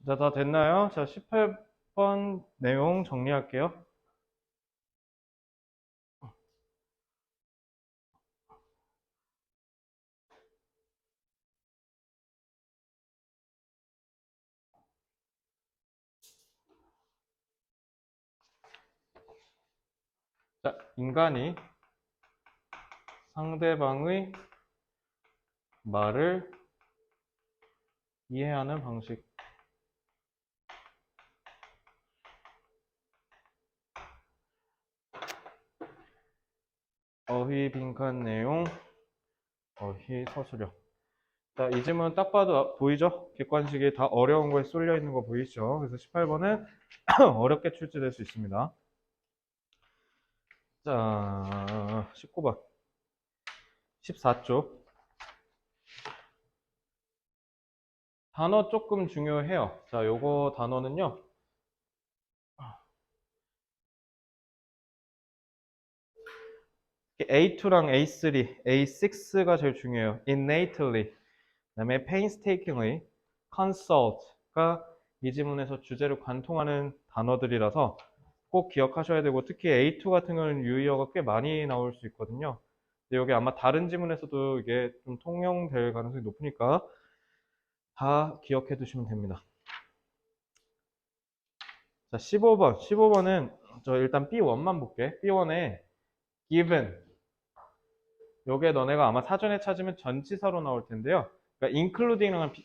자, 다 됐나요? 자, 18번 내용 정리할게요. 자, 인간이 상대방의 말을 이해하는 방식. 어휘 빈칸 내용, 어휘 서술형. 자, 이 질문 딱 봐도 보이죠? 객관식이 다 어려운 거에 쏠려 있는 거 보이죠? 그래서 18번은 어렵게 출제될 수 있습니다. 자, 19번. 14쪽. 단어 조금 중요해요. 자, 요거 단어는요. A2랑 A3, A6가 제일 중요해요. innately, 그다음에 painstakingly, consult가 이 지문에서 주제를 관통하는 단어들이라서 꼭 기억하셔야 되고 특히 A2 같은 경우는 유의어가 꽤 많이 나올 수 있거든요. 근데 여기 아마 다른 지문에서도 이게 좀 통용될 가능성이 높으니까 다 기억해 두시면 됩니다. 자, 15번. 15번은 저 일단 B1만 볼게. B1에 given. 요게 너네가 아마 사전에 찾으면 전치사로 나올 텐데요. 그러니까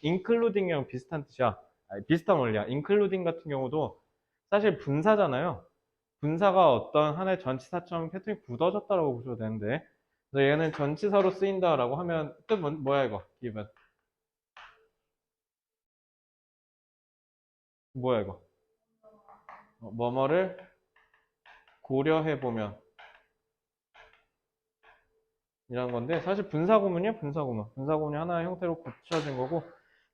including이랑 비슷한 뜻이야. 아니, 비슷한 원리야. including 같은 경우도 사실 분사잖아요. 분사가 어떤 하나의 전치사처럼 패턴이 굳어졌다라고 보셔도 되는데, 그래서 얘는 전치사로 쓰인다라고 하면 뜻 뭐야 이거? given. 뭐야 이거? 뭐뭐를 고려해 보면 이란 건데 사실 분사구문이야 분사구문. 분사구문이 하나의 형태로 고쳐진 거고.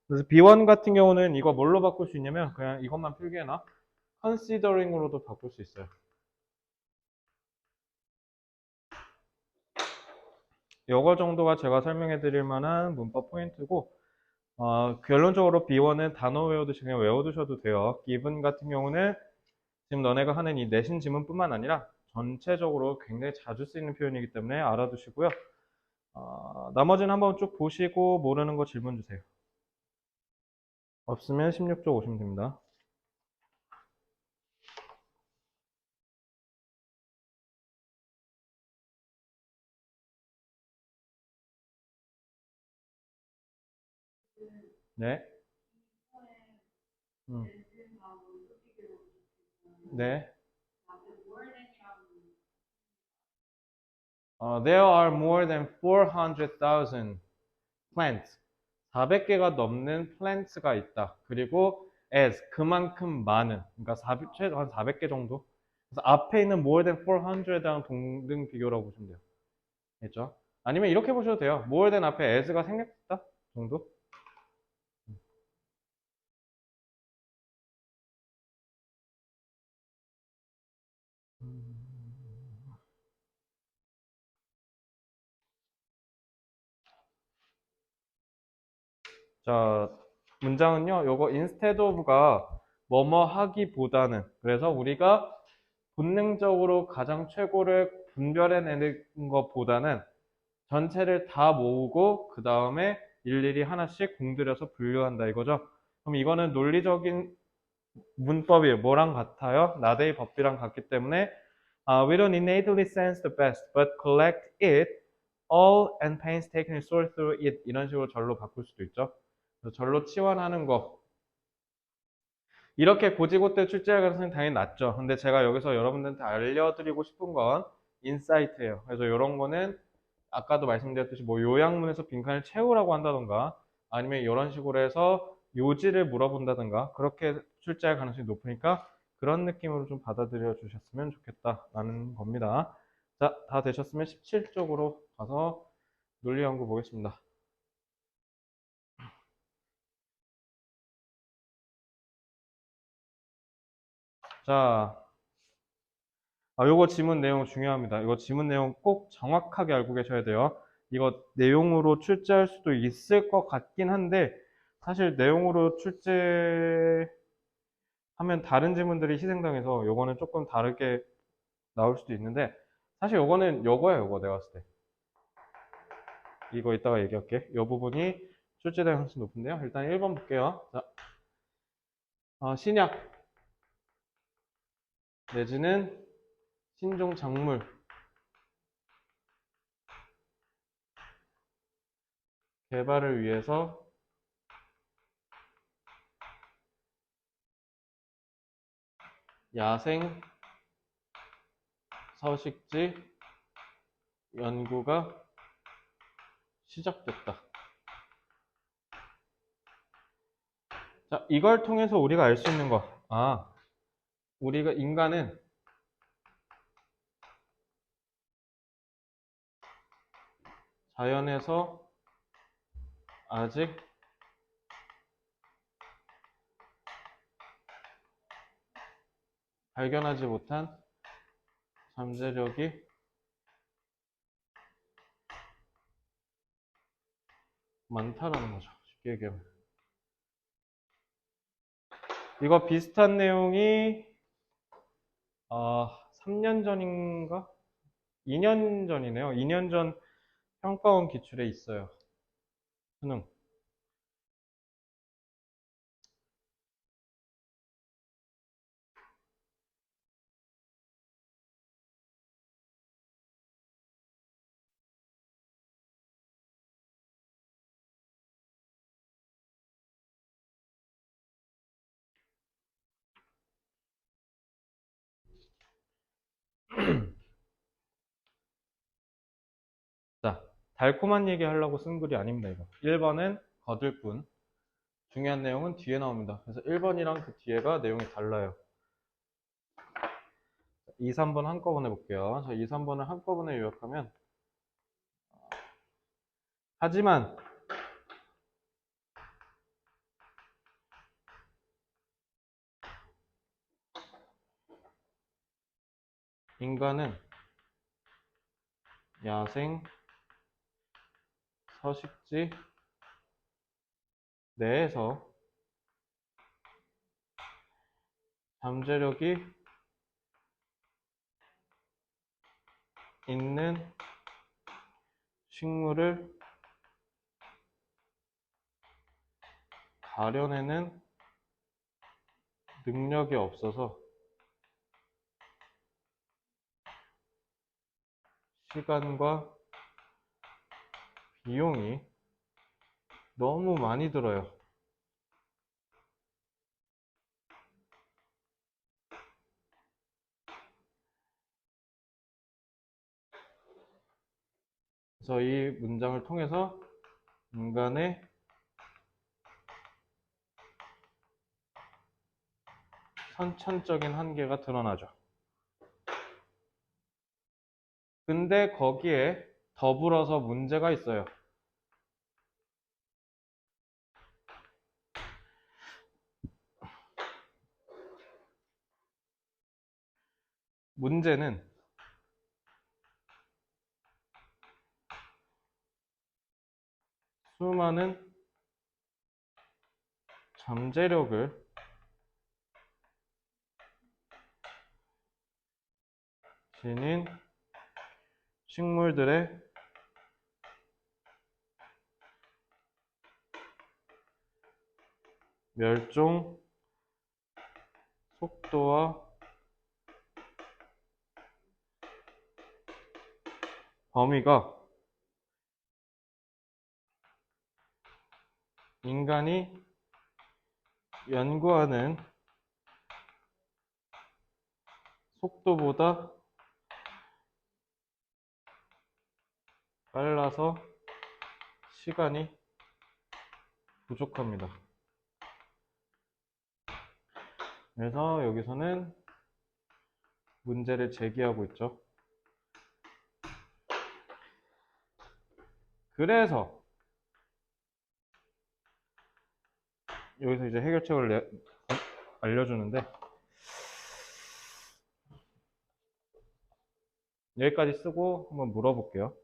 그래서 B1 같은 경우는 이거 뭘로 바꿀 수 있냐면 그냥 이것만 필기해놔. considering으로도 바꿀 수 있어요. 요거 정도가 제가 설명해 드릴 만한 문법 포인트고 결론적으로 B1은 단어 외워두시 그냥 외워두셔도 돼요. given 같은 경우는 지금 너네가 하는 이 내신 지문뿐만 아니라 전체적으로 굉장히 자주 쓰이는 표현이기 때문에 알아두시고요. 나머지는 한번 쭉 보시고 모르는 거 질문 주세요. 없으면 16쪽 오시면 됩니다. 네. 네. There are more than 400,000 plants. 400개가 넘는 plants가 있다. 그리고 as 그만큼 많은. 그러니까 최소 한 400개 정도. 그래서 앞에 있는 more than 400랑 동등 비교라고 보시면 돼요. 됐죠? 아니면 이렇게 보셔도 돼요. more than 앞에 as가 생략했다 정도. 자, 문장은요, 요거 instead of가 뭐뭐 하기보다는, 그래서 우리가 본능적으로 가장 최고를 분별해내는 것보다는 전체를 다 모으고 그 다음에 일일이 하나씩 공들여서 분류한다 이거죠. 그럼 이거는 논리적인 문법이에요. 뭐랑 같아요? 나데이 법비랑 같기 때문에 we don't innately sense the best, but collect it all and painstakingly sort through it 이런 식으로 절로 바꿀 수도 있죠. 그래서 절로 치환하는 거 이렇게 고지고대 출제할 가능성이 당연히 낮죠. 근데 제가 여기서 여러분들한테 알려드리고 싶은 건 인사이트예요. 그래서 이런 거는 아까도 말씀드렸듯이 뭐 요약문에서 빈칸을 채우라고 한다던가 아니면 이런 식으로 해서 요지를 물어본다던가 그렇게 출제할 가능성이 높으니까 그런 느낌으로 좀 받아들여 주셨으면 좋겠다라는 겁니다. 자, 다 되셨으면 17쪽으로 가서 논리 연구 보겠습니다. 자, 요거 지문 내용 중요합니다. 이거 지문 내용 꼭 정확하게 알고 계셔야 돼요. 이거 내용으로 출제할 수도 있을 것 같긴 한데, 사실 내용으로 출제하면 다른 지문들이 희생당해서 요거는 조금 다르게 나올 수도 있는데, 사실 요거는 요거야, 요거 내가 봤을 때. 이거 이따가 얘기할게. 요 부분이 출제될 가능성이 높은데요. 일단 1번 볼게요. 자, 신약 내지는 신종 작물 개발을 위해서 야생 서식지 연구가 시작됐다. 자, 이걸 통해서 우리가 알 수 있는 거. 우리가 인간은 자연에서 아직 발견하지 못한 잠재력이 많다라는 거죠. 쉽게 얘기하면. 이거 비슷한 내용이 3년 전인가? 2년 전이네요. 2년 전 평가원 기출에 있어요. 수능. 자, 달콤한 얘기 하려고 쓴 글이 아닙니다, 이거. 1번은 거들 뿐. 중요한 내용은 뒤에 나옵니다. 그래서 1번이랑 그 뒤에가 내용이 달라요. 2, 3번 한꺼번에 볼게요. 자, 2, 3번을 한꺼번에 요약하면 하지만 인간은 야생 서식지 내에서 잠재력이 있는 식물을 가려내는 능력이 없어서 시간과 비용이 너무 많이 들어요. 그래서 이 문장을 통해서 인간의 선천적인 한계가 드러나죠. 근데 거기에 더불어서 문제가 있어요. 문제는 수많은 잠재력을 지닌 식물들의 멸종 속도와 범위가 인간이 연구하는 속도보다 빨라서 시간이 부족합니다. 그래서 여기서는 문제를 제기하고 있죠. 그래서 여기서 이제 해결책을 알려주는데, 여기까지 쓰고 한번 물어볼게요.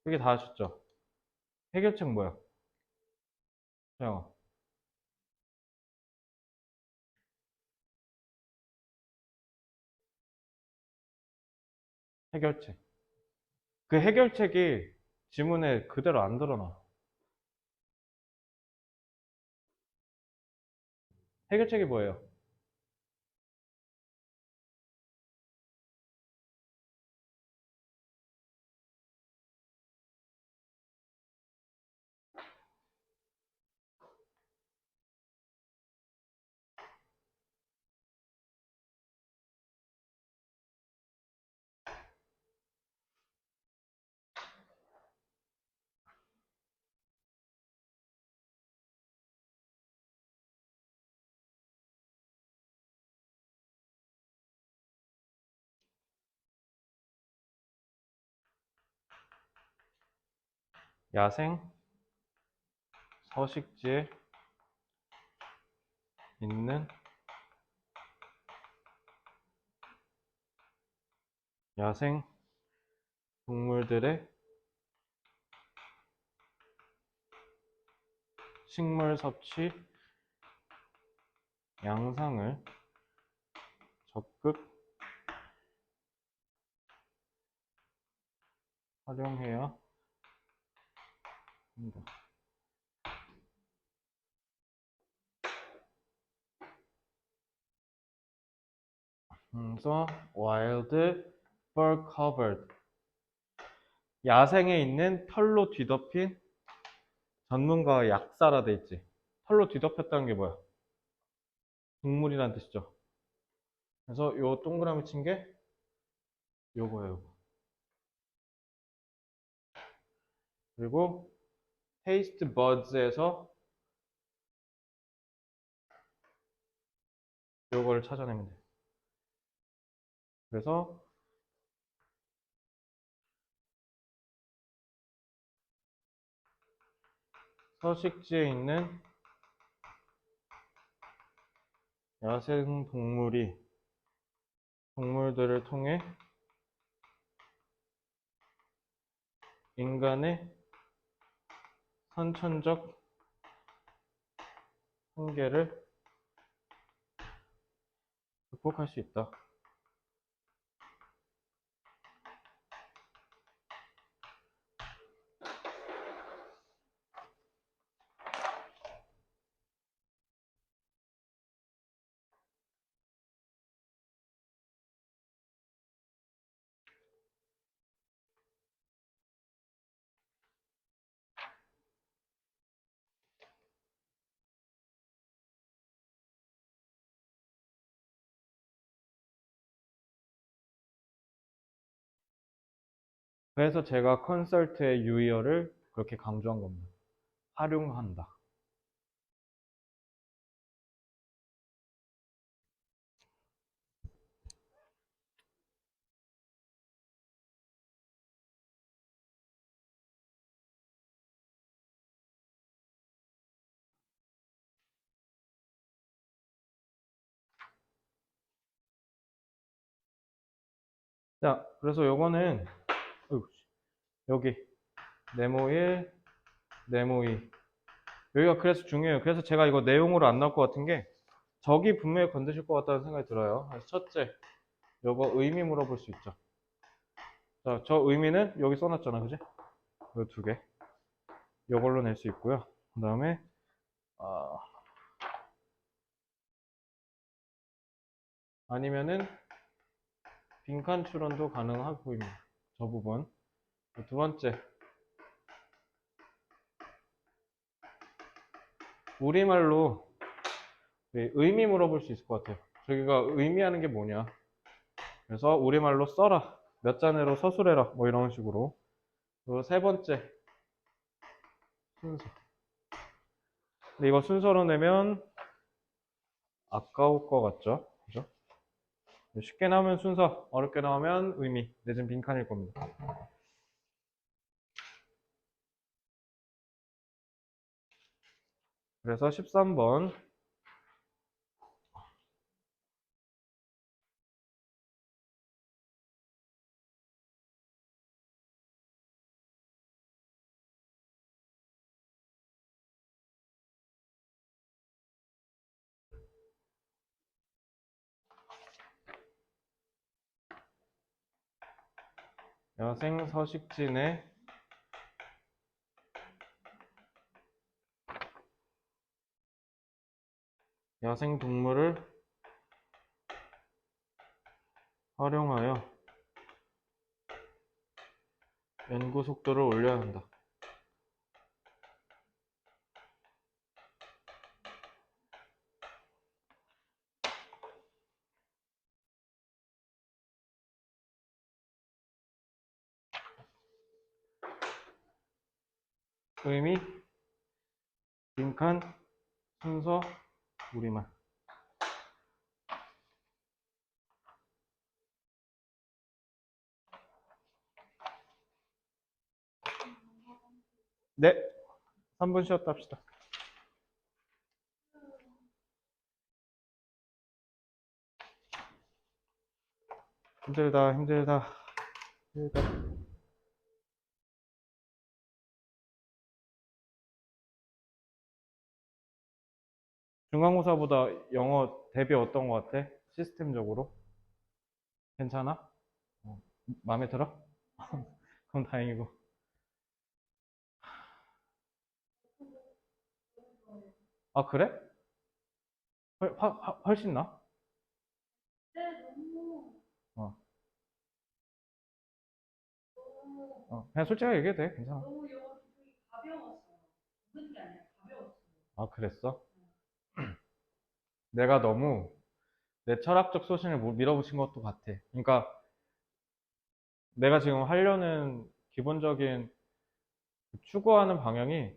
그게 다 하셨죠? 해결책 뭐야? 태영아. 해결책. 그 해결책이 지문에 그대로 안 드러나. 해결책이 뭐예요? 야생 서식지에 있는 야생 동물들의 식물 섭취 양상을 적극 활용해야 합니다. 그래서 wild fur covered, 야생에 있는 털로 뒤덮인, 전문가가 약사라 돼 있지. 털로 뒤덮였다는 게 뭐야? 동물이란 뜻이죠. 그래서 요 동그라미 친 게 요거예요, 요거. 그리고 taste buds에서 요거를 찾아내면 돼. 그래서 서식지에 있는 야생 동물들을 통해 인간의 선천적 한계를 극복할 수 있다. 그래서 제가 컨설트의 유의어를 그렇게 강조한 겁니다. 활용한다. 자, 그래서 요거는 어이구, 여기 네모 1, 네모 2 여기가 그래서 중요해요. 그래서 제가 이거 내용으로 안 나올 것 같은 게 적이 분명히 건드실 것 같다는 생각이 들어요. 그래서 첫째, 요거 의미 물어볼 수 있죠. 자, 저 의미는 여기 써놨잖아, 그지? 요 두 개. 요걸로 낼 수 있고요. 그 다음에 아니면은 빈칸 추론도 가능하고입니다. 저 부분. 두 번째, 우리말로 의미 물어볼 수 있을 것 같아요. 저기가 의미하는 게 뭐냐. 그래서 우리말로 써라. 몇 잔으로 서술해라. 뭐 이런 식으로. 그리고 세 번째, 순서. 근데 이거 순서로 내면 아까울 것 같죠? 그죠? 쉽게 나오면 순서, 어렵게 나오면 의미, 내진 빈칸일 겁니다. 그래서 13번. 여생 서식지내 야생 동물을 활용하여 연구 속도를 올려야 한다. 의미, 빈칸, 순서, 우리말. 네, 3분 쉬었다 합시다. 힘들다, 힘들다, 힘들다. 중간고사보다 영어 대비 어떤 것 같아? 시스템적으로? 괜찮아? 마음에 들어? 그럼 다행이고. 아, 그래? 훨씬 나? 어, 그냥 솔직하게 얘기해도 돼. 괜찮아. 아, 그랬어? 내가 너무 내 철학적 소신을 밀어붙인 것도 같아. 그러니까 내가 지금 하려는 기본적인 추구하는 방향이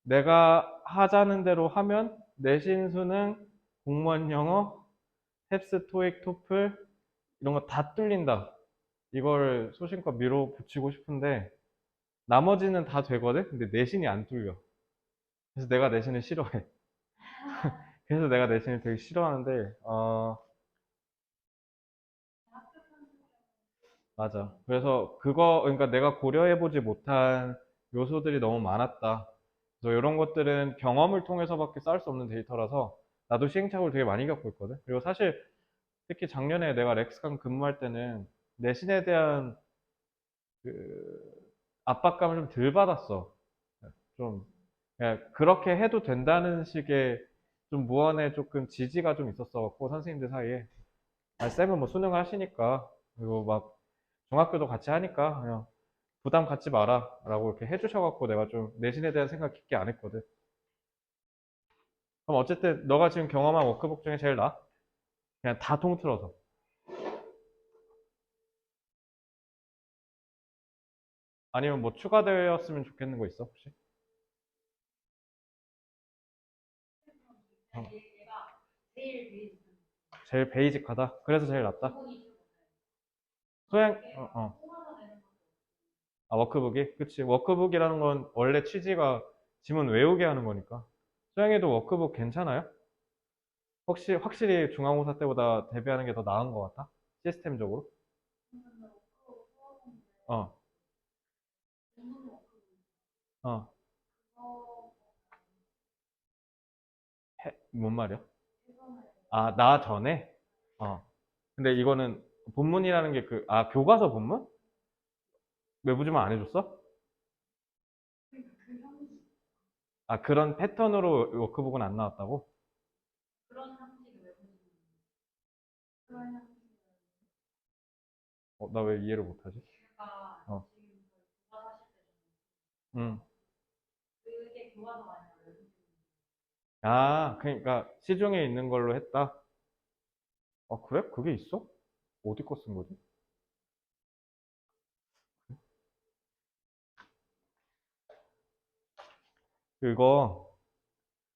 내가 하자는 대로 하면 내신 수능, 공무원 영어, 탭스, 토익, 토플 이런 거 다 뚫린다. 이걸 소신껏 밀어붙이고 싶은데 나머지는 다 되거든? 근데 내신이 안 뚫려. 그래서 내가 내신을 싫어해. 그래서 내가 내신을 되게 싫어하는데 맞아. 그래서 그러니까 내가 고려해보지 못한 요소들이 너무 많았다. 그래서 이런 것들은 경험을 통해서밖에 쌓을 수 없는 데이터라서 나도 시행착오를 되게 많이 겪고 있거든. 그리고 사실 특히 작년에 내가 렉스강 근무할 때는 내신에 대한 그 압박감을 좀 덜 받았어. 좀 그냥 그렇게 해도 된다는 식의 좀 무언의 조금 지지가 좀 있었어갖고 선생님들 사이에 아, 쌤은 뭐 수능 하시니까 그리고 막 중학교도 같이 하니까 그냥 부담 갖지 마라 라고 이렇게 해주셔갖고 내가 좀 내신에 대한 생각 깊게 안 했거든. 그럼 어쨌든 너가 지금 경험한 워크북 중에 제일 나아? 그냥 다 통틀어서. 아니면 뭐 추가되었으면 좋겠는 거 있어 혹시? 어, 제일 베이직하다? 그래서 제일 낫다? 소양, 아, 워크북이? 그치. 워크북이라는 건 원래 취지가 지문 외우게 하는 거니까. 소양이도 워크북 괜찮아요? 혹시 확실히 중간고사 때보다 대비하는 게 더 나은 것 같아? 시스템적으로? 어, 어. 뭔 말이야? 아, 나 전에? 어. 근데 이거는 본문이라는 게 교과서 본문? 외부지만 안 해줬어? 아, 그런 패턴으로 워크북은 안 나왔다고? 나 왜 이해를 못하지? 어, 음. 아, 그러니까 시중에 있는 걸로 했다? 그래? 그게 있어? 어디 거 쓴 거지? 그거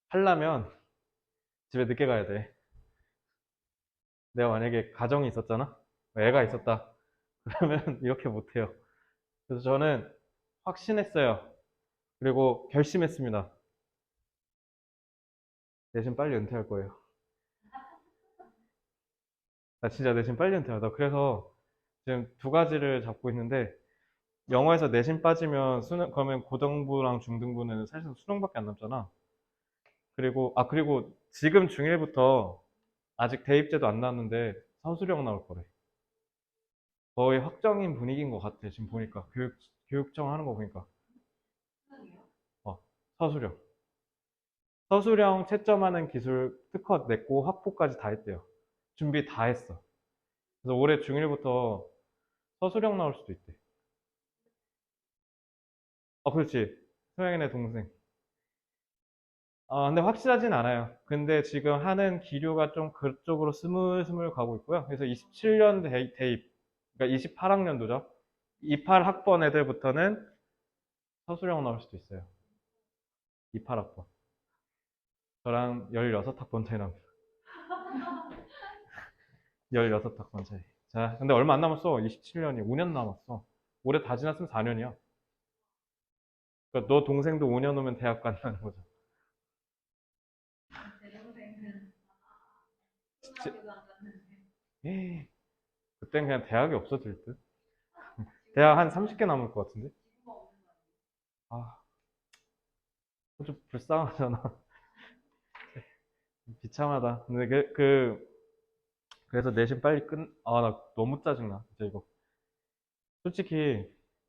하려면 집에 늦게 가야 돼. 내가 만약에 가정이 있었잖아? 애가 있었다. 그러면 이렇게 못해요. 그래서 저는 확신했어요. 그리고 결심했습니다. 내신 빨리 은퇴할 거예요. 나 진짜 내신 빨리 은퇴하다. 그래서 지금 두 가지를 잡고 있는데, 영어에서 내신 빠지면 그러면 고등부랑 중등부는 사실 수능밖에 안 남잖아. 그리고 지금 중1부터 아직 대입제도 안 나왔는데 서술형 나올 거래. 거의 확정인 분위기인 것 같아. 지금 보니까. 교육청 하는 거 보니까. 어, 서술형. 서술형 채점하는 기술 특허 냈고 확보까지 다 했대요. 준비 다 했어. 그래서 올해 중1부터 서술형 나올 수도 있대. 그렇지. 소영이네 동생. 근데 확실하진 않아요. 근데 지금 하는 기류가 좀 그쪽으로 스물스물 가고 있고요. 그래서 27년 대입, 그러니까 28학년도죠. 28학번 애들부터는 서술형 나올 수도 있어요. 28학번. 저랑 16학번 차이 납니다. 16학번 차이. 자, 근데 얼마 안 남았어. 27년이. 5년 남았어. 올해 다 지났으면 4년이야. 그러니까 너 동생도 5년 오면 대학 간다는 거죠. 에이, 그땐 그냥 대학이 없어질 듯. 대학 한 30개 남을 것 같은데? 아, 좀 불쌍하잖아. 비참하다. 근데 그래서 내신 빨리 나 너무 짜증나. 진짜 이거. 솔직히,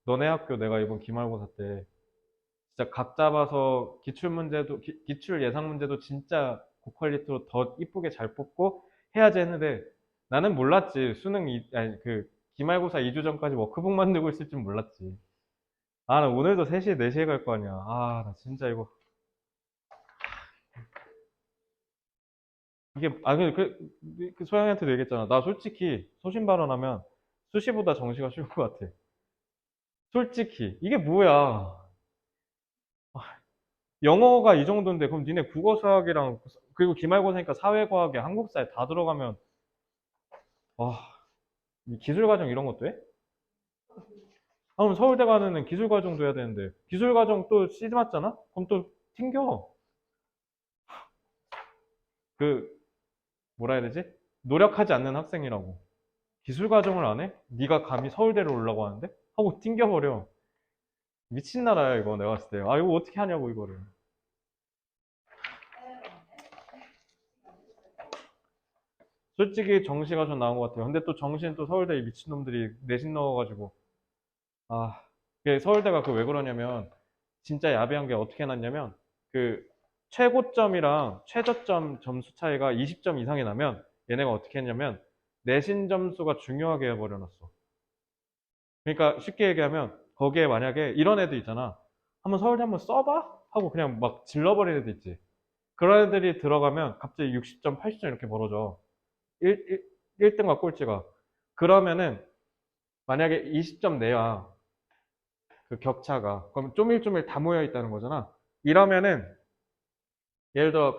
너네 학교 내가 이번 기말고사 때, 진짜 각 잡아서 기출 예상 문제도 진짜 고퀄리티로 더 이쁘게 잘 뽑고 해야지 했는데, 나는 몰랐지. 아니, 기말고사 2주 전까지 워크북 만들고 있을 줄 몰랐지. 나 오늘도 3시에 4시에 갈 거 아니야. 나 진짜 이거. 그 소영이한테도 얘기했잖아. 나 솔직히 소신 발언하면 수시보다 정시가 쉬울 것 같아. 솔직히. 이게 뭐야. 영어가 이 정도인데, 그럼 니네 국어 수학이랑, 그리고 기말고사니까 사회과학에 한국사에 다 들어가면, 아, 이 기술과정 이런 것도 해? 그럼 서울대 가면은 기술과정도 해야 되는데, 기술과정 또 C 맞잖아? 그럼 또 튕겨. 그, 뭐라 해야 되지? 노력하지 않는 학생이라고. 기술과정을 안 해? 네가 감히 서울대를 오려고 하는데? 하고 튕겨버려. 미친 나라야, 이거 내가 봤을 때. 이거 어떻게 하냐고, 이거를. 솔직히 정시가 좀 나온 것 같아요. 근데 또 정시는 또 서울대 이 미친놈들이 내신 넣어가지고. 아, 서울대가 왜 그러냐면, 진짜 야비한 게 어떻게 해놨냐면, 그, 최고점이랑 최저점 점수 차이가 20점 이상이 나면, 얘네가 어떻게 했냐면, 내신 점수가 중요하게 해버려놨어. 그러니까 쉽게 얘기하면, 거기에 만약에 이런 애들 있잖아. 한번 서울대 한번 써봐? 하고 그냥 막 질러버리는 애들 있지. 그런 애들이 들어가면 갑자기 60점, 80점 이렇게 벌어져. 1등과 꼴찌가. 그러면은, 만약에 20점 내야 그 격차가 그럼 쪼밀쪼밀 다 모여 있다는 거잖아. 이러면은 예를 들어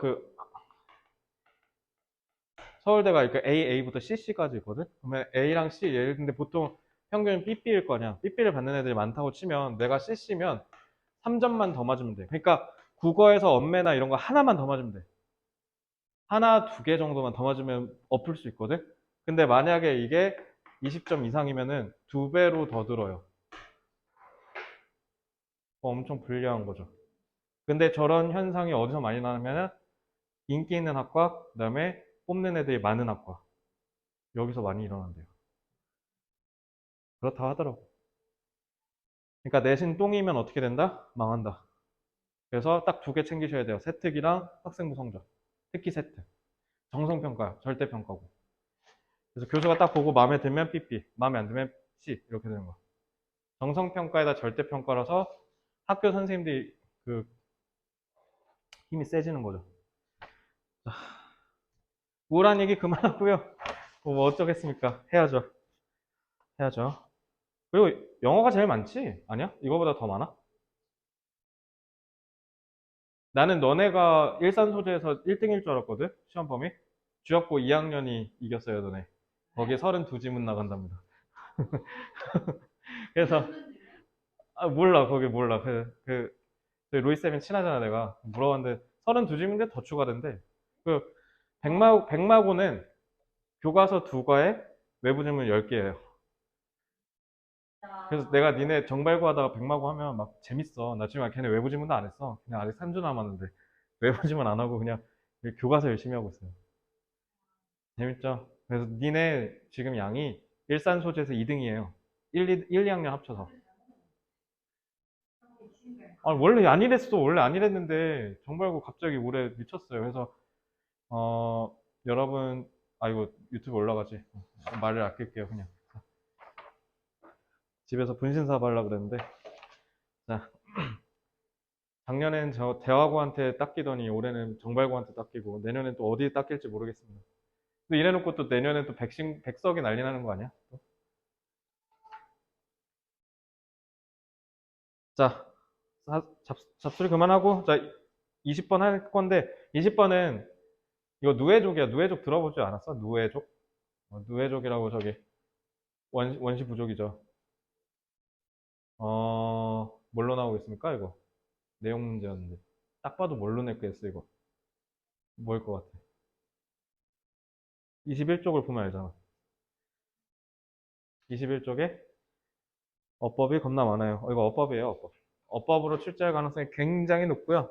서울대가 이렇게 A부터 CC까지 있거든. 그러면 A랑 C 예를 근데 보통 평균 B일 거 아니야. B를 받는 애들이 많다고 치면 내가 CC면 3점만 더 맞으면 돼. 그러니까 국어에서 언매나 이런 거 하나만 더 맞으면 돼. 하나, 두 개 정도만 더 맞으면 엎을 수 있거든. 근데 만약에 이게 20점 이상이면은 두 배로 더 들어요. 엄청 불리한 거죠. 근데 저런 현상이 어디서 많이 나냐면은 인기 있는 학과, 그 다음에 뽑는 애들이 많은 학과. 여기서 많이 일어난대요. 그렇다 하더라고. 그러니까 내신 똥이면 어떻게 된다? 망한다. 그래서 딱 두 개 챙기셔야 돼요. 세특이랑 학생부 성적. 특히 세특. 정성평가, 절대평가고. 그래서 교수가 딱 보고 마음에 들면 삐삐, 마음에 안 들면 C 이렇게 되는 거. 정성평가에다 절대평가라서 학교 선생님들이 그 힘이 세지는 거죠. 우울한 얘기 그만하고요. 뭐 어쩌겠습니까? 해야죠. 해야죠. 그리고 영어가 제일 많지? 아니야? 이거보다 더 많아? 나는 너네가 일산 소재에서 1등일 줄 알았거든? 시험 범위? 중학교 2학년이 이겼어요, 너네. 거기에 32지문 나간답니다. 그래서, 아, 몰라, 거기 몰라. 로이쌤이 친하잖아, 내가. 물어봤는데, 32지문인데 더 추가된대. 그, 백마고는 교과서 2과에 외부 질문 10개예요. 그래서 내가 니네 정발고 하다가 백마고 하면 막 재밌어. 나 지금 걔네 외부 질문도 안 했어. 그냥 아직 3주 남았는데. 외부 질문 안 하고 그냥 교과서 열심히 하고 있어요. 재밌죠? 그래서 니네 지금 양이 일산 소재에서 2등이에요. 2학년 합쳐서. 아, 원래 안 이랬어. 원래 안 이랬는데 정발고 갑자기 올해 미쳤어요. 그래서 여러분, 아, 이거 유튜브 올라가지. 말을 아낄게요, 그냥. 집에서 분신사업 하려고 그랬는데. 자, 작년엔 저 대화고한테 닦이더니 올해는 정발고한테 닦이고 내년엔 또 어디에 닦일지 모르겠습니다. 근데 이래놓고 또 내년엔 또 백석이 난리 나는 거 아니야? 또? 자, 잡소리 그만하고, 자, 20번 할 건데, 20번은 이거 누에족이야. 누에족 들어보지 않았어? 누에족? 누에족이라고 저기, 원시 부족이죠. 뭘로 나오고 있습니까, 이거? 내용 문제였는데. 딱 봐도 뭘로 냈겠어, 이거? 뭐일 것 같아? 21쪽을 보면 알잖아. 21쪽에 어법이 겁나 많아요. 이거 어법이에요, 어법. 어법으로 출제할 가능성이 굉장히 높고요.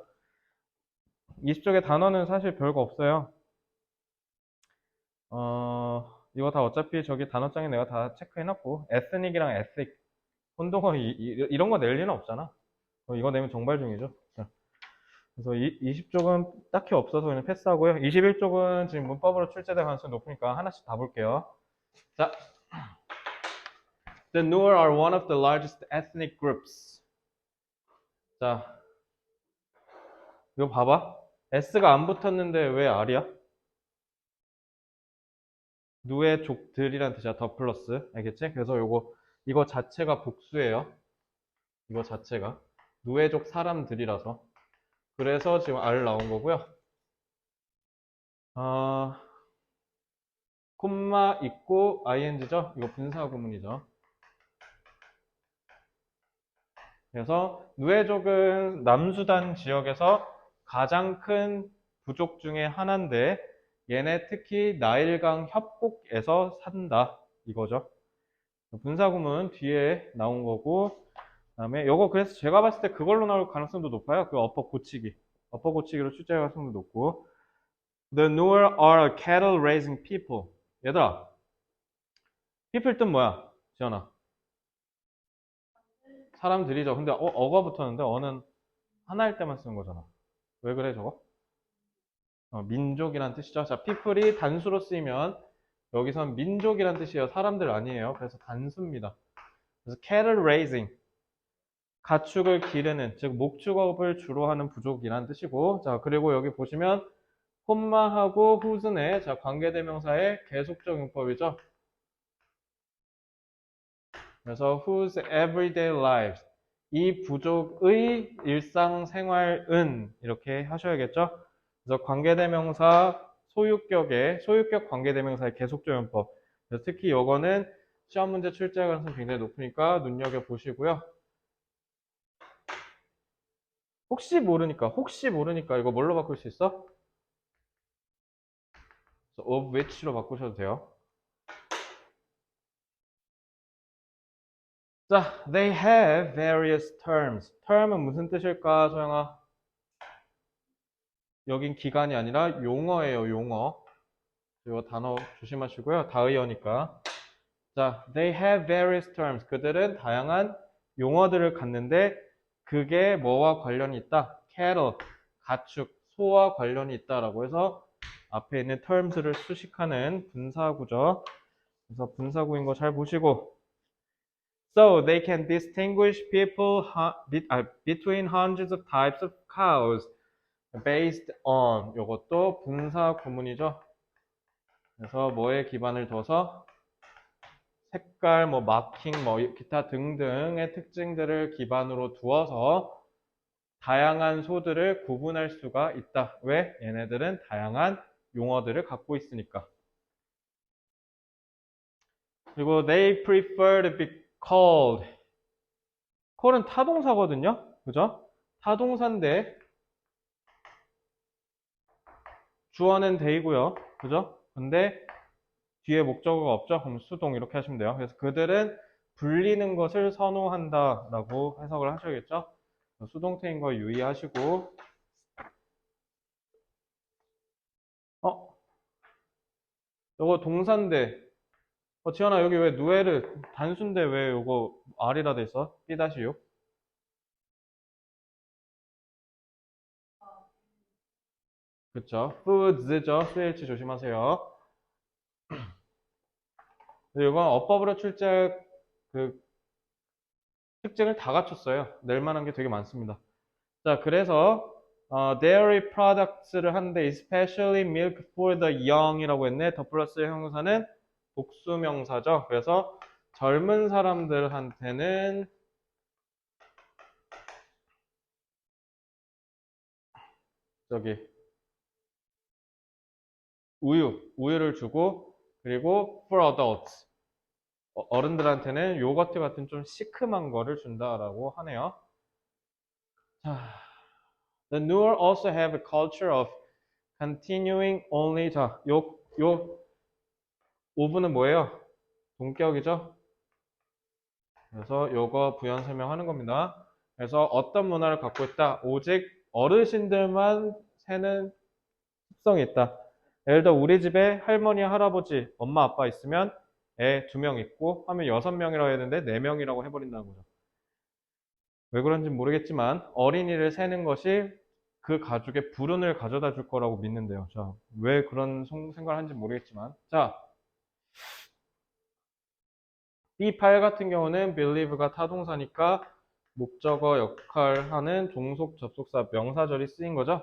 20쪽의 단어는 사실 별거 없어요. 이거 다 어차피 저기 단어장에 내가 다 체크해놨고, 에스닉이랑 에식, 혼동어 이런 거 낼 리는 없잖아. 이거 내면 정발 중이죠. 자, 그래서 20쪽은 딱히 없어서 그냥 패스하고요. 21쪽은 지금 문법으로 출제될 가능성이 높으니까 하나씩 다 볼게요. 자, The Nuer are one of the largest ethnic groups. 자, 이거 봐봐. S가 안 붙었는데 왜 R이야? 누에족들이란 뜻이야. 더 플러스. 알겠지? 그래서 이거 자체가 복수예요. 이거 자체가. 누에족 사람들이라서. 그래서 지금 R 나온 거고요. 콤마 있고 ing죠? 이거 분사 구문이죠. 그래서 누에족은 남수단 지역에서 가장 큰 부족 중에 하나인데 얘네 특히 나일강 협곡에서 산다 이거죠. 분사 구문 뒤에 나온 거고 그다음에 요거 그래서 제가 봤을 때 그걸로 나올 가능성도 높아요. 그 어법 고치기. 어법 고치기로 출제할 가능성도 높고 The Nuer are a cattle raising people. 얘들아, people 뜻 뭐야? 지연아. 사람들이죠. 근데 어가 붙었는데 어는 하나일 때만 쓰는 거잖아. 왜 그래 저거? 민족이란 뜻이죠. 자, people이 단수로 쓰이면 여기선 민족이란 뜻이에요. 사람들 아니에요. 그래서 단수입니다. 그래서 cattle raising, 가축을 기르는, 즉 목축업을 주로 하는 부족이란 뜻이고, 자, 그리고 여기 보시면 콤마하고 who's네, 자, 관계대명사의 계속적 용법이죠. 그래서 whose everyday lives, 이 부족의 일상생활은 이렇게 하셔야겠죠. 그래서 관계대명사 소유격 관계대명사의 계속적 용법. 그래서 특히 이거는 시험 문제 출제 가능성이 굉장히 높으니까 눈여겨보시고요. 혹시 모르니까 이거 뭘로 바꿀 수 있어? of which로 바꾸셔도 돼요. 자, they have various terms. term은 무슨 뜻일까, 소영아? 여긴 기간이 아니라 용어예요, 용어. 이거 단어 조심하시고요. 다의어니까. 자, they have various terms. 그들은 다양한 용어들을 갖는데 그게 뭐와 관련이 있다? cattle, 가축, 소와 관련이 있다라고 해서 앞에 있는 terms를 수식하는 분사구죠. 그래서 분사구인 거 잘 보시고 So they can distinguish people between hundreds of types of cows based on 이것도 분사 구문이죠. 그래서 뭐에 기반을 둬서 색깔, 뭐 마킹, 뭐 기타 등등의 특징들을 기반으로 두어서 다양한 소들을 구분할 수가 있다. 왜? 얘네들은 다양한 용어들을 갖고 있으니까. 그리고 they prefer to be called. call은 타동사거든요. 그죠? 타동사인데 주어는 they고요. 그죠? 근데 뒤에 목적어가 없죠? 그럼 수동 이렇게 하시면 돼요. 그래서 그들은 불리는 것을 선호한다 라고 해석을 하셔야겠죠? 수동태인 거 유의하시고 요거 동사인데 지현아 여기 왜 누에르 단수인데 왜 요거 R이라 돼 있어? B-6 그쵸? foods죠? 수H 조심하세요. 이건 어법으로 출제 그 특징을 다 갖췄어요. 낼 만한 게 되게 많습니다. 자, 그래서 dairy products를 하는데 especially milk for the young이라고 했네. 더 플러스 형용사는 복수명사죠. 그래서 젊은 사람들한테는 저기 우유를 주고 그리고 for adults 어른들한테는 요거트 같은 좀 시큼한 거를 준다라고 하네요. 자, the newer also have a culture of continuing only 자, 요 오브는 뭐예요? 동격이죠? 그래서 요거 부연 설명하는 겁니다. 그래서 어떤 문화를 갖고 있다? 오직 어르신들만 세는 특성이 있다. 예를 들어 우리 집에 할머니, 할아버지, 엄마, 아빠 있으면 애 2명 있고 하면 6명이라고 했는데 4명이라고 해버린다는 거죠. 왜 그런지 모르겠지만 어린이를 세는 것이 그 가족의 불운을 가져다 줄 거라고 믿는데요. 자, 왜 그런 생각을 하는지 모르겠지만 자, B8 같은 경우는 believe가 타동사니까 목적어 역할하는 종속 접속사 명사절이 쓰인 거죠.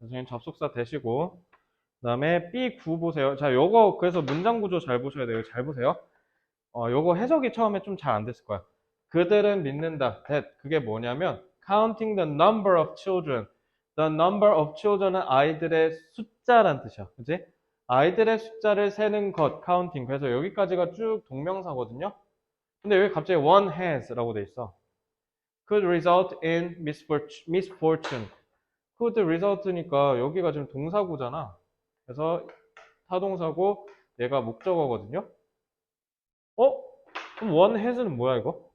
그래서 접속사 대시고 그 다음에 B9 보세요. 자, 요거 그래서 문장 구조 잘 보셔야 돼요. 잘 보세요. 요거 해석이 처음에 좀 잘 안 됐을 거야. 그들은 믿는다. that 그게 뭐냐면 counting the number of children. The number of children은 아이들의 숫자란 뜻이야. 그지? 아이들의 숫자를 세는 것, counting. 그래서 여기까지가 쭉 동명사거든요. 근데 왜 갑자기 one has라고 돼 있어? Could result in misfortune. could result니까 여기가 지금 동사구잖아. 그래서 타동사고 얘가 목적어거든요. 그럼 one has는 뭐야 이거?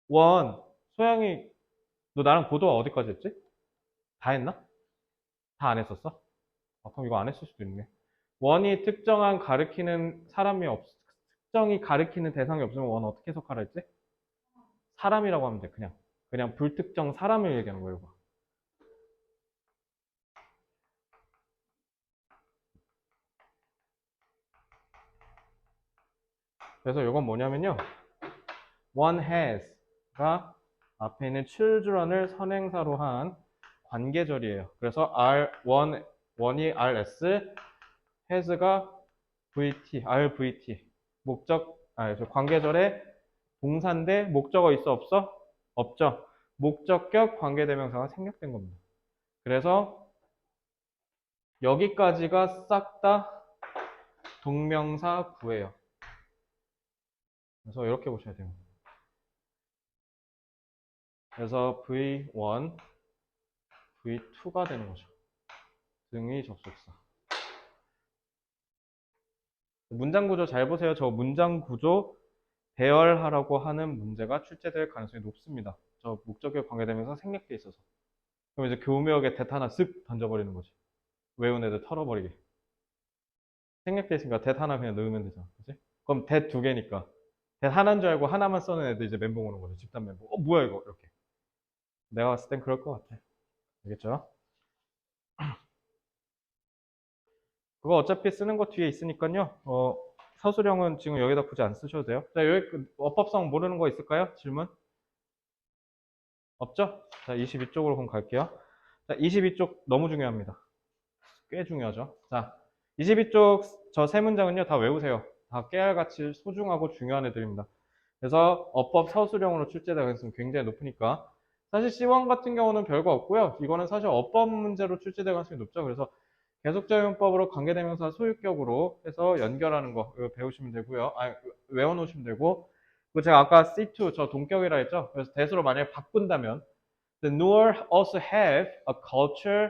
one 소양이 너 나랑 고도가 어디까지 했지? 다 했나? 다 안 했었어? 그럼 이거 안 했을 수도 있네. one이 특정한 가리키는 사람이 특정이 가리키는 대상이 없으면 one 어떻게 해석하라 했지? 사람이라고 하면 돼. 그냥 불특정 사람을 얘기하는 거예요. 이거. 그래서 이건 뭐냐면요. one has가 앞에 있는 children을 선행사로 한 관계절이에요. 그래서 one이 rs, has가 rvt. 관계절에 동사인데 목적어 있어 없어? 없죠. 목적격 관계대명사가 생략된 겁니다. 그래서 여기까지가 싹 다 동명사 구예요. 그래서 이렇게 보셔야 돼요. 그래서 V1, V2가 되는 거죠. 등의 접속사. 문장 구조 잘 보세요. 저 문장 구조 배열하라고 하는 문제가 출제될 가능성이 높습니다. 저 목적격 관계대명사 생략돼 있어서. 그럼 이제 교묘하게 대 하나 쓱 던져버리는 거지. 외운 애들 털어버리게. 생략돼 있으니까 대 하나 그냥 넣으면 되잖아. 그치? 그럼 대 두 개니까. 대 하나인 줄 알고 하나만 써는 애들 이제 멘붕 오는 거죠. 집단 멘붕. 뭐야 이거 이렇게. 내가 봤을 땐 그럴 것 같아. 알겠죠? 그거 어차피 쓰는 거 뒤에 있으니까요. 서술형은 지금 여기다 굳이 안 쓰셔도 돼요. 자, 여기 어법상 모르는 거 있을까요? 질문? 없죠? 자, 22쪽으로 그럼 갈게요. 자, 22쪽 너무 중요합니다. 꽤 중요하죠. 자, 22쪽 저 세 문장은요, 다 외우세요. 다 깨알같이 소중하고 중요한 애들입니다. 그래서 어법 서술형으로 출제될 가능성이 굉장히 높으니까. 사실 C1 같은 경우는 별거 없고요. 이거는 사실 어법 문제로 출제될 가능성이 높죠. 그래서 계속적용법으로 관계대명사 소유격으로 해서 연결하는 거 이거 배우시면 되고요. 외워놓으시면 되고. 그리고 제가 아까 C2 저 동격이라 했죠. 그래서 대수로 만약에 바꾼다면 The Noor also have a culture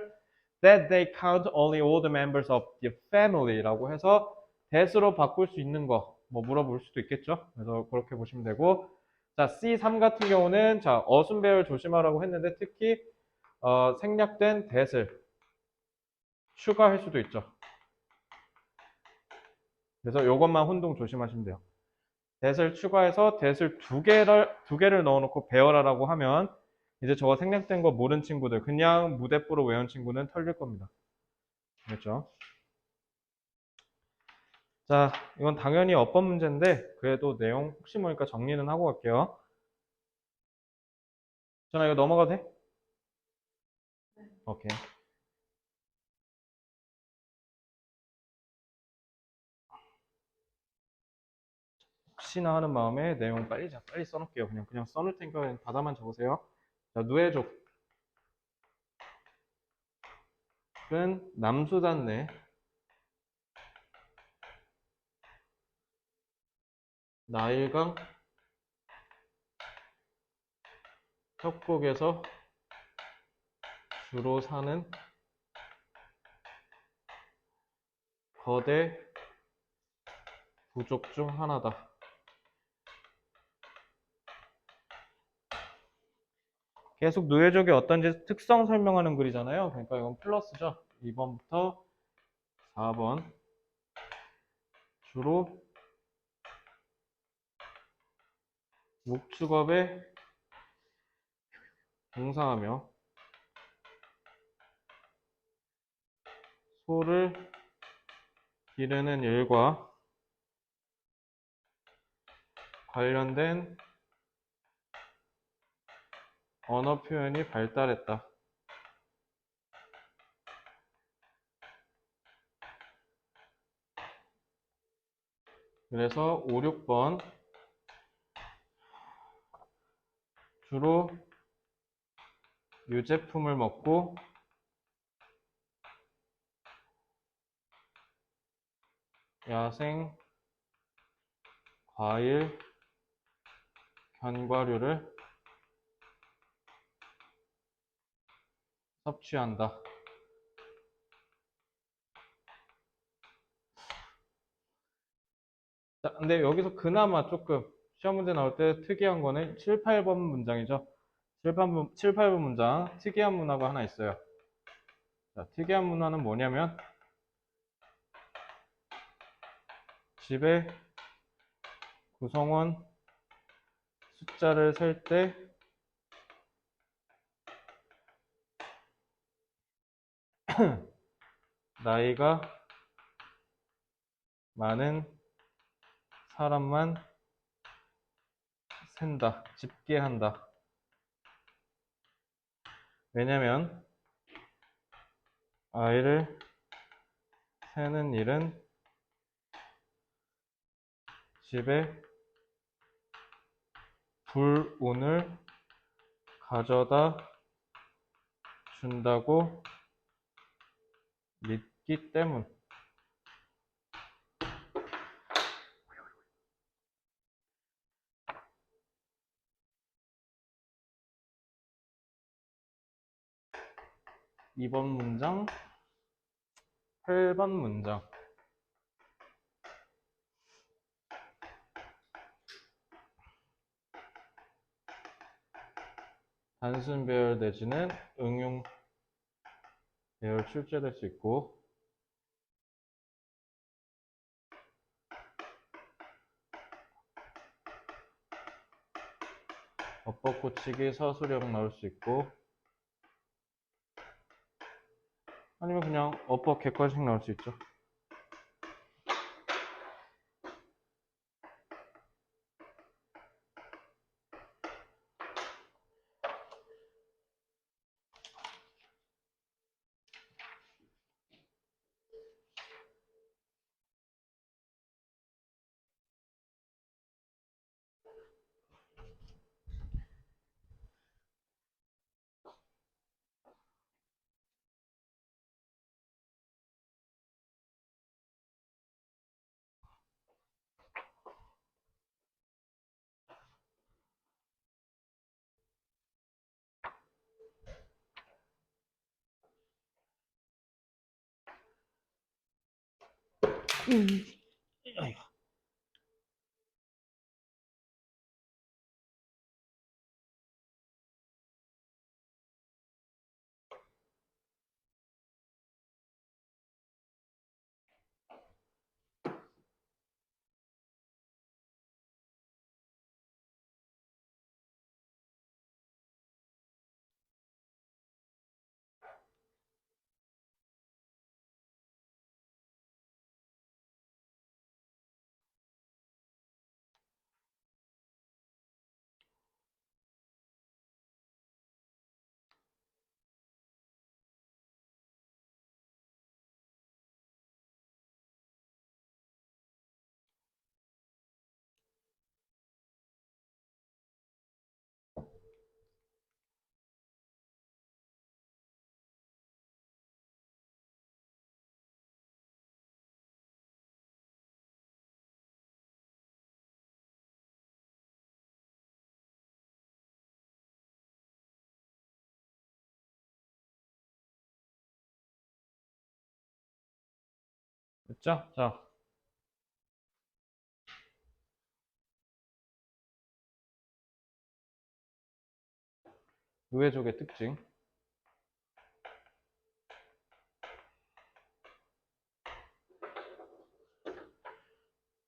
that they count only all the members of the family라고 해서 대수로 바꿀 수 있는 거 뭐 물어볼 수도 있겠죠. 그래서 그렇게 보시면 되고. 자, C3 같은 경우는 자, 어순 배열 조심하라고 했는데 특히 생략된 대을 추가할 수도 있죠. 그래서 이것만 혼동 조심하시면 돼요. 대을 추가해서 대을 두 개를 넣어놓고 배열하라고 하면 이제 저거 생략된 거 모르는 친구들 그냥 무대뽀로 외운 친구는 털릴 겁니다. 그렇죠? 자, 이건 당연히 어법 문제인데 그래도 내용 혹시 모르니까 정리는 하고 갈게요. 전화 이거 넘어가도 돼? 오케이. 혹시나 하는 마음에 내용 빨리 써놓을게요. 그냥 써놓을 테니까 그냥 받아만 적으세요. 자, 누에족은 남수단 내 나일강 협곡에서 주로 사는 거대 부족 중 하나다. 계속 누에족이 어떤지 특성 설명하는 글이잖아요. 그러니까 이건 플러스죠. 2번부터 4번 주로 목축업에 봉사하며 소를 기르는 일과 관련된 언어 표현이 발달했다. 그래서 5, 6번 주로 유제품을 먹고 야생 과일 견과류를 섭취한다. 자, 근데 여기서 그나마 조금 시험 문제 나올 때 특이한 거는 7, 8번 문장이죠. 7, 8번 문장 특이한 문화가 하나 있어요. 자, 특이한 문화는 뭐냐면 집에 구성원 숫자를 셀 때 나이가 많은 사람만 센다, 집계한다. 왜냐면 아이를 세는 일은 집에 불운을 가져다 준다고 믿기 때문. 2번 문장, 8번 문장. 단순 배열 내지는 응용 배열 출제될 수 있고, 어법 고치기 서술형 나올 수 있고, 아니면 그냥 어법 객관식 나올 수 있죠. 아이고. 됐죠? 자, 의회족의 특징.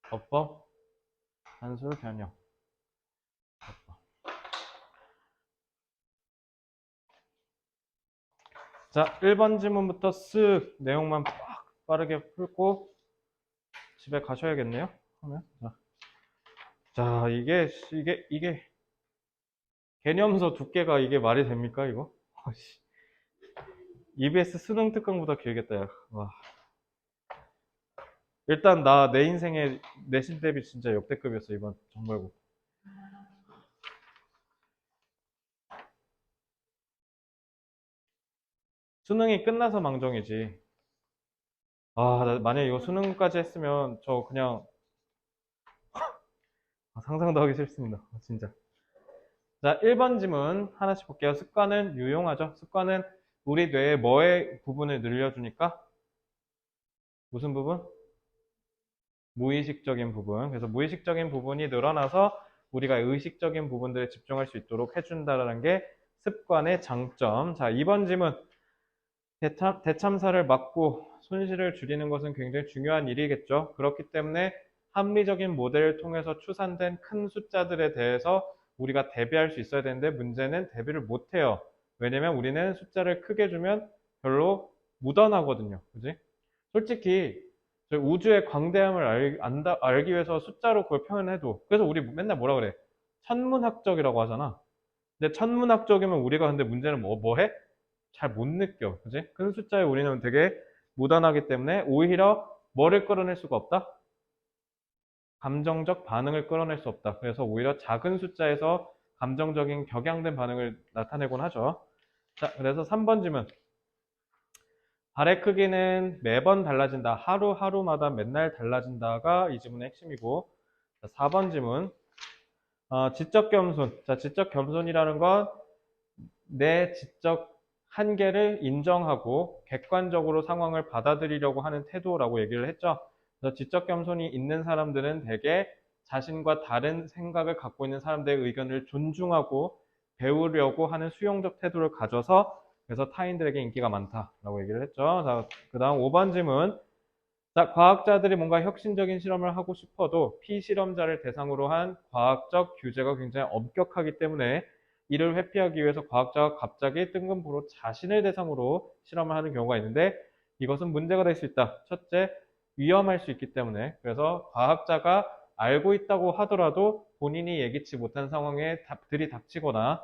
어법, 단술, 변형. 자, 1번 지문부터 쓱 내용만 빡 빠르게 풀고 집에 가셔야겠네요. 그러면 자, 이게 개념서 두께가 이게 말이 됩니까, 이거? EBS 수능 특강보다 길겠다, 야. 와. 일단 내 인생의 내신 대비 진짜 역대급이었어, 이번 정말고. 수능이 끝나서 망정이지. 나 만약에 이거 수능까지 했으면 저 그냥 상상도 하기 싫습니다. 진짜. 자, 1번 지문 하나씩 볼게요. 습관은 유용하죠. 습관은 우리 뇌의 뭐의 부분을 늘려주니까? 무슨 부분? 무의식적인 부분. 그래서 무의식적인 부분이 늘어나서 우리가 의식적인 부분들에 집중할 수 있도록 해준다는 게 습관의 장점. 자, 2번 지문. 대참사를 막고 손실을 줄이는 것은 굉장히 중요한 일이겠죠. 그렇기 때문에 합리적인 모델을 통해서 추산된 큰 숫자들에 대해서 우리가 대비할 수 있어야 되는데 문제는 대비를 못해요. 왜냐면 우리는 숫자를 크게 주면 별로 묻어나거든요. 그지? 솔직히 저희 우주의 광대함을 알기 위해서 숫자로 그걸 표현해도, 그래서 우리 맨날 뭐라 그래? 천문학적이라고 하잖아. 근데 천문학적이면 우리가, 근데 문제는 뭐 해? 잘 못 느껴. 그지? 큰 숫자에 우리는 되게 무단하기 때문에 오히려 뭐를 끌어낼 수가 없다? 감정적 반응을 끌어낼 수 없다. 그래서 오히려 작은 숫자에서 감정적인 격양된 반응을 나타내곤 하죠. 자, 그래서 3번 질문. 발의 크기는 매번 달라진다. 하루하루마다 맨날 달라진다가 이 지문의 핵심이고. 자, 4번 질문. 지적 겸손. 자, 지적 겸손이라는 건 내 지적 한계를 인정하고 객관적으로 상황을 받아들이려고 하는 태도라고 얘기를 했죠. 그래서 지적 겸손이 있는 사람들은 대개 자신과 다른 생각을 갖고 있는 사람들의 의견을 존중하고 배우려고 하는 수용적 태도를 가져서 그래서 타인들에게 인기가 많다라고 얘기를 했죠. 자, 그 다음 5번 질문. 자, 과학자들이 뭔가 혁신적인 실험을 하고 싶어도 피실험자를 대상으로 한 과학적 규제가 굉장히 엄격하기 때문에 이를 회피하기 위해서 과학자가 갑자기 뜬금포로 자신을 대상으로 실험을 하는 경우가 있는데 이것은 문제가 될 수 있다. 첫째, 위험할 수 있기 때문에. 그래서 과학자가 알고 있다고 하더라도 본인이 예기치 못한 상황에 들이닥치거나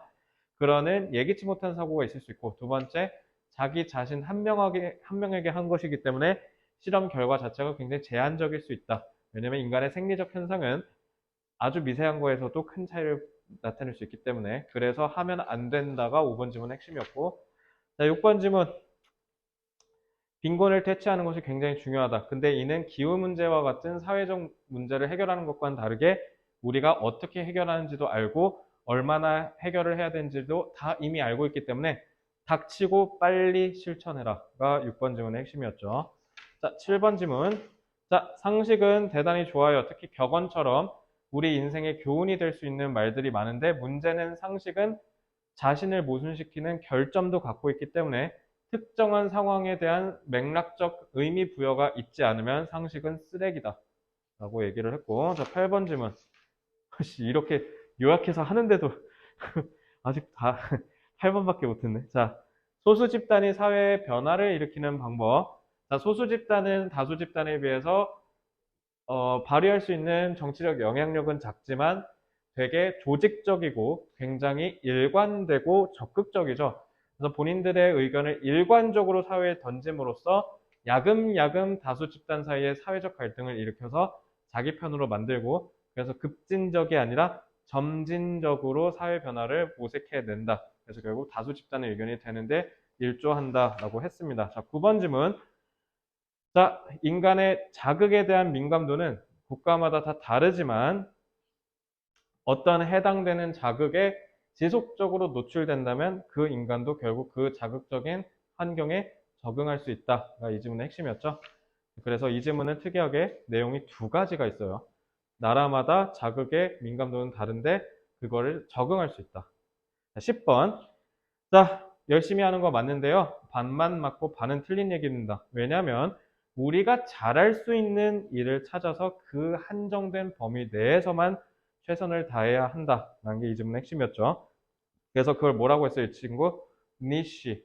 그러는 예기치 못한 사고가 있을 수 있고, 두 번째, 자기 자신 한 명에게 한 것이기 때문에 실험 결과 자체가 굉장히 제한적일 수 있다. 왜냐하면 인간의 생리적 현상은 아주 미세한 거에서도 큰 차이를 나타낼 수 있기 때문에. 그래서 하면 안 된다가 5번 질문 핵심이었고, 자, 6번 질문. 빈곤을 퇴치하는 것이 굉장히 중요하다. 근데 이는 기후 문제와 같은 사회적 문제를 해결하는 것과는 다르게 우리가 어떻게 해결하는지도 알고 얼마나 해결을 해야 되는지도 다 이미 알고 있기 때문에 닥치고 빨리 실천해라가 6번 질문의 핵심이었죠. 자, 7번 질문. 자, 상식은 대단히 좋아요. 특히 격언처럼 우리 인생의 교훈이 될 수 있는 말들이 많은데 문제는 상식은 자신을 모순시키는 결점도 갖고 있기 때문에 특정한 상황에 대한 맥락적 의미 부여가 있지 않으면 상식은 쓰레기다 라고 얘기를 했고, 자, 8번 질문. 이렇게 요약해서 하는데도 아직 다 8번밖에 못했네. 자, 소수 집단이 사회의 변화를 일으키는 방법. 자, 소수 집단은 다수 집단에 비해서 발휘할 수 있는 정치적 영향력은 작지만 되게 조직적이고 굉장히 일관되고 적극적이죠. 그래서 본인들의 의견을 일관적으로 사회에 던짐으로써 야금야금 다수 집단 사이의 사회적 갈등을 일으켜서 자기 편으로 만들고 그래서 급진적이 아니라 점진적으로 사회 변화를 모색해낸다. 그래서 결국 다수 집단의 의견이 되는데 일조한다라고 했습니다. 자, 9번 질문. 자, 인간의 자극에 대한 민감도는 국가마다 다 다르지만 어떤 해당되는 자극에 지속적으로 노출된다면 그 인간도 결국 그 자극적인 환경에 적응할 수 있다가 이 질문의 핵심이었죠. 그래서 이 질문은 특이하게 내용이 두 가지가 있어요. 나라마다 자극의 민감도는 다른데 그거를 적응할 수 있다. 10번. 자, 열심히 하는 거 맞는데요. 반만 맞고 반은 틀린 얘기입니다. 왜냐하면 우리가 잘할 수 있는 일을 찾아서 그 한정된 범위 내에서만 최선을 다해야 한다라는 게 이 질문의 핵심이었죠. 그래서 그걸 뭐라고 했어요, 이 친구? 니쉬,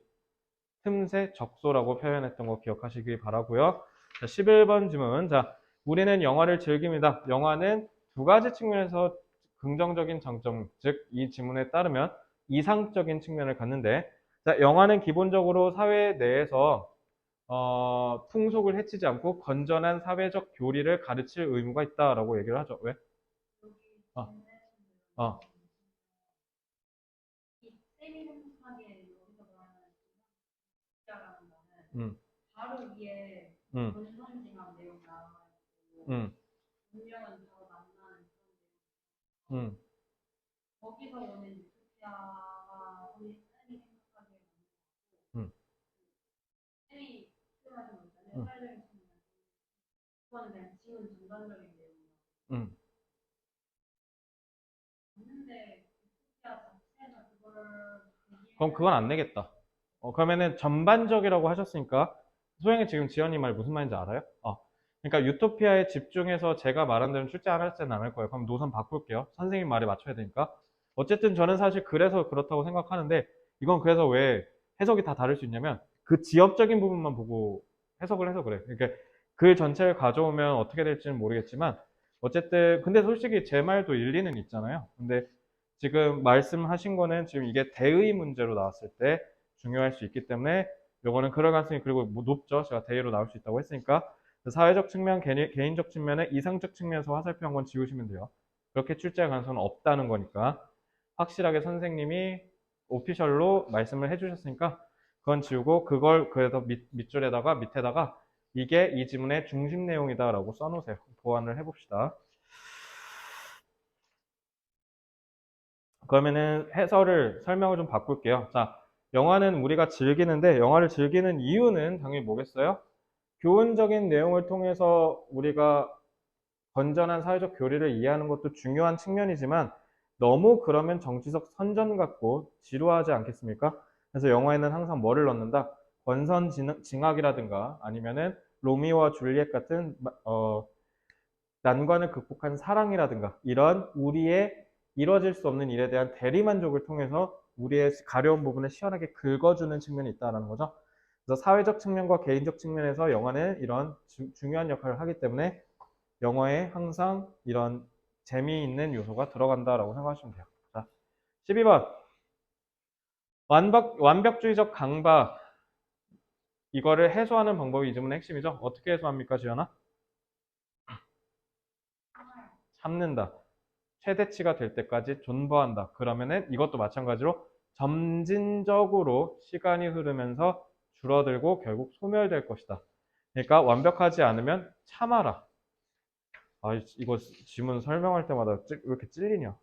틈새 적소라고 표현했던 거 기억하시기 바라고요. 자, 11번 질문. 자, 우리는 영화를 즐깁니다. 영화는 두 가지 측면에서 긍정적인 장점, 즉 이 질문에 따르면 이상적인 측면을 갖는데, 자, 영화는 기본적으로 사회 내에서 풍속을 해치지 않고 건전한 사회적 교리를 가르칠 의무가 있다라고 얘기를 하죠. 왜? 어, 어, 음, 바로 위에 음, 권선징악 내용 나와있고 음, 운명은 바로 만나는 음, 거기서 오는 유토피아가 우리 쌤이 생각하기에 음, 쌤이 표현하신 거 있잖아요. 음, 사회적인 측면 그거는 그냥 지금 전반적인 내용이에요. 음. 맞는데 유토피아 자체가 그거를 그럼 그건 안 내겠다. 그러면은 전반적이라고 하셨으니까 소영이 지금 지연이 말 무슨 말인지 알아요? 그러니까 유토피아에 집중해서 제가 말한 대로 출제 안 할 때는 안 할 거예요. 그럼 노선 바꿀게요. 선생님 말에 맞춰야 되니까. 어쨌든 저는 사실 그래서 그렇다고 생각하는데 이건 그래서 왜 해석이 다 다를 수 있냐면 그 지역적인 부분만 보고 해석을 해서 그래. 그러니까 글 전체를 가져오면 어떻게 될지는 모르겠지만 어쨌든 근데 솔직히 제 말도 일리는 있잖아요. 근데 지금 말씀하신 거는 지금 이게 대의 문제로 나왔을 때 중요할 수 있기 때문에 요거는 그럴 가능성이 그리고 뭐 높죠. 제가 대의로 나올 수 있다고 했으니까 사회적 측면, 개인적 측면에 이상적 측면에서 화살표 한 번 지우시면 돼요. 그렇게 출제할 가능성은 없다는 거니까 확실하게 선생님이 오피셜로 말씀을 해주셨으니까 그건 지우고 그걸 그래서 밑줄에다가 밑에다가 이게 이 지문의 중심 내용이다라고 써놓으세요. 보완을 해봅시다. 그러면은 해설을 설명을 좀 바꿀게요. 자, 영화는 우리가 즐기는데 영화를 즐기는 이유는 당연히 뭐겠어요? 교훈적인 내용을 통해서 우리가 건전한 사회적 교리를 이해하는 것도 중요한 측면이지만 너무 그러면 정치적 선전 같고 지루하지 않겠습니까? 그래서 영화에는 항상 뭐를 넣는다? 권선징악이라든가 아니면은 로미오와 줄리엣 같은 난관을 극복한 사랑이라든가 이런 우리의 이뤄질 수 없는 일에 대한 대리만족을 통해서 우리의 가려운 부분을 시원하게 긁어주는 측면이 있다는 거죠. 그래서 사회적 측면과 개인적 측면에서 영화는 이런 중요한 역할을 하기 때문에 영화에 항상 이런 재미있는 요소가 들어간다라고 생각하시면 돼요. 자, 12번. 완벽주의적 강박. 이거를 해소하는 방법이 이 질문의 핵심이죠. 어떻게 해소합니까, 지연아? 참는다. 최대치가 될 때까지 존버한다. 그러면은 이것도 마찬가지로 점진적으로 시간이 흐르면서 줄어들고 결국 소멸될 것이다. 그러니까 완벽하지 않으면 참아라. 아, 이거 지문 설명할 때마다 왜 이렇게 찔리냐?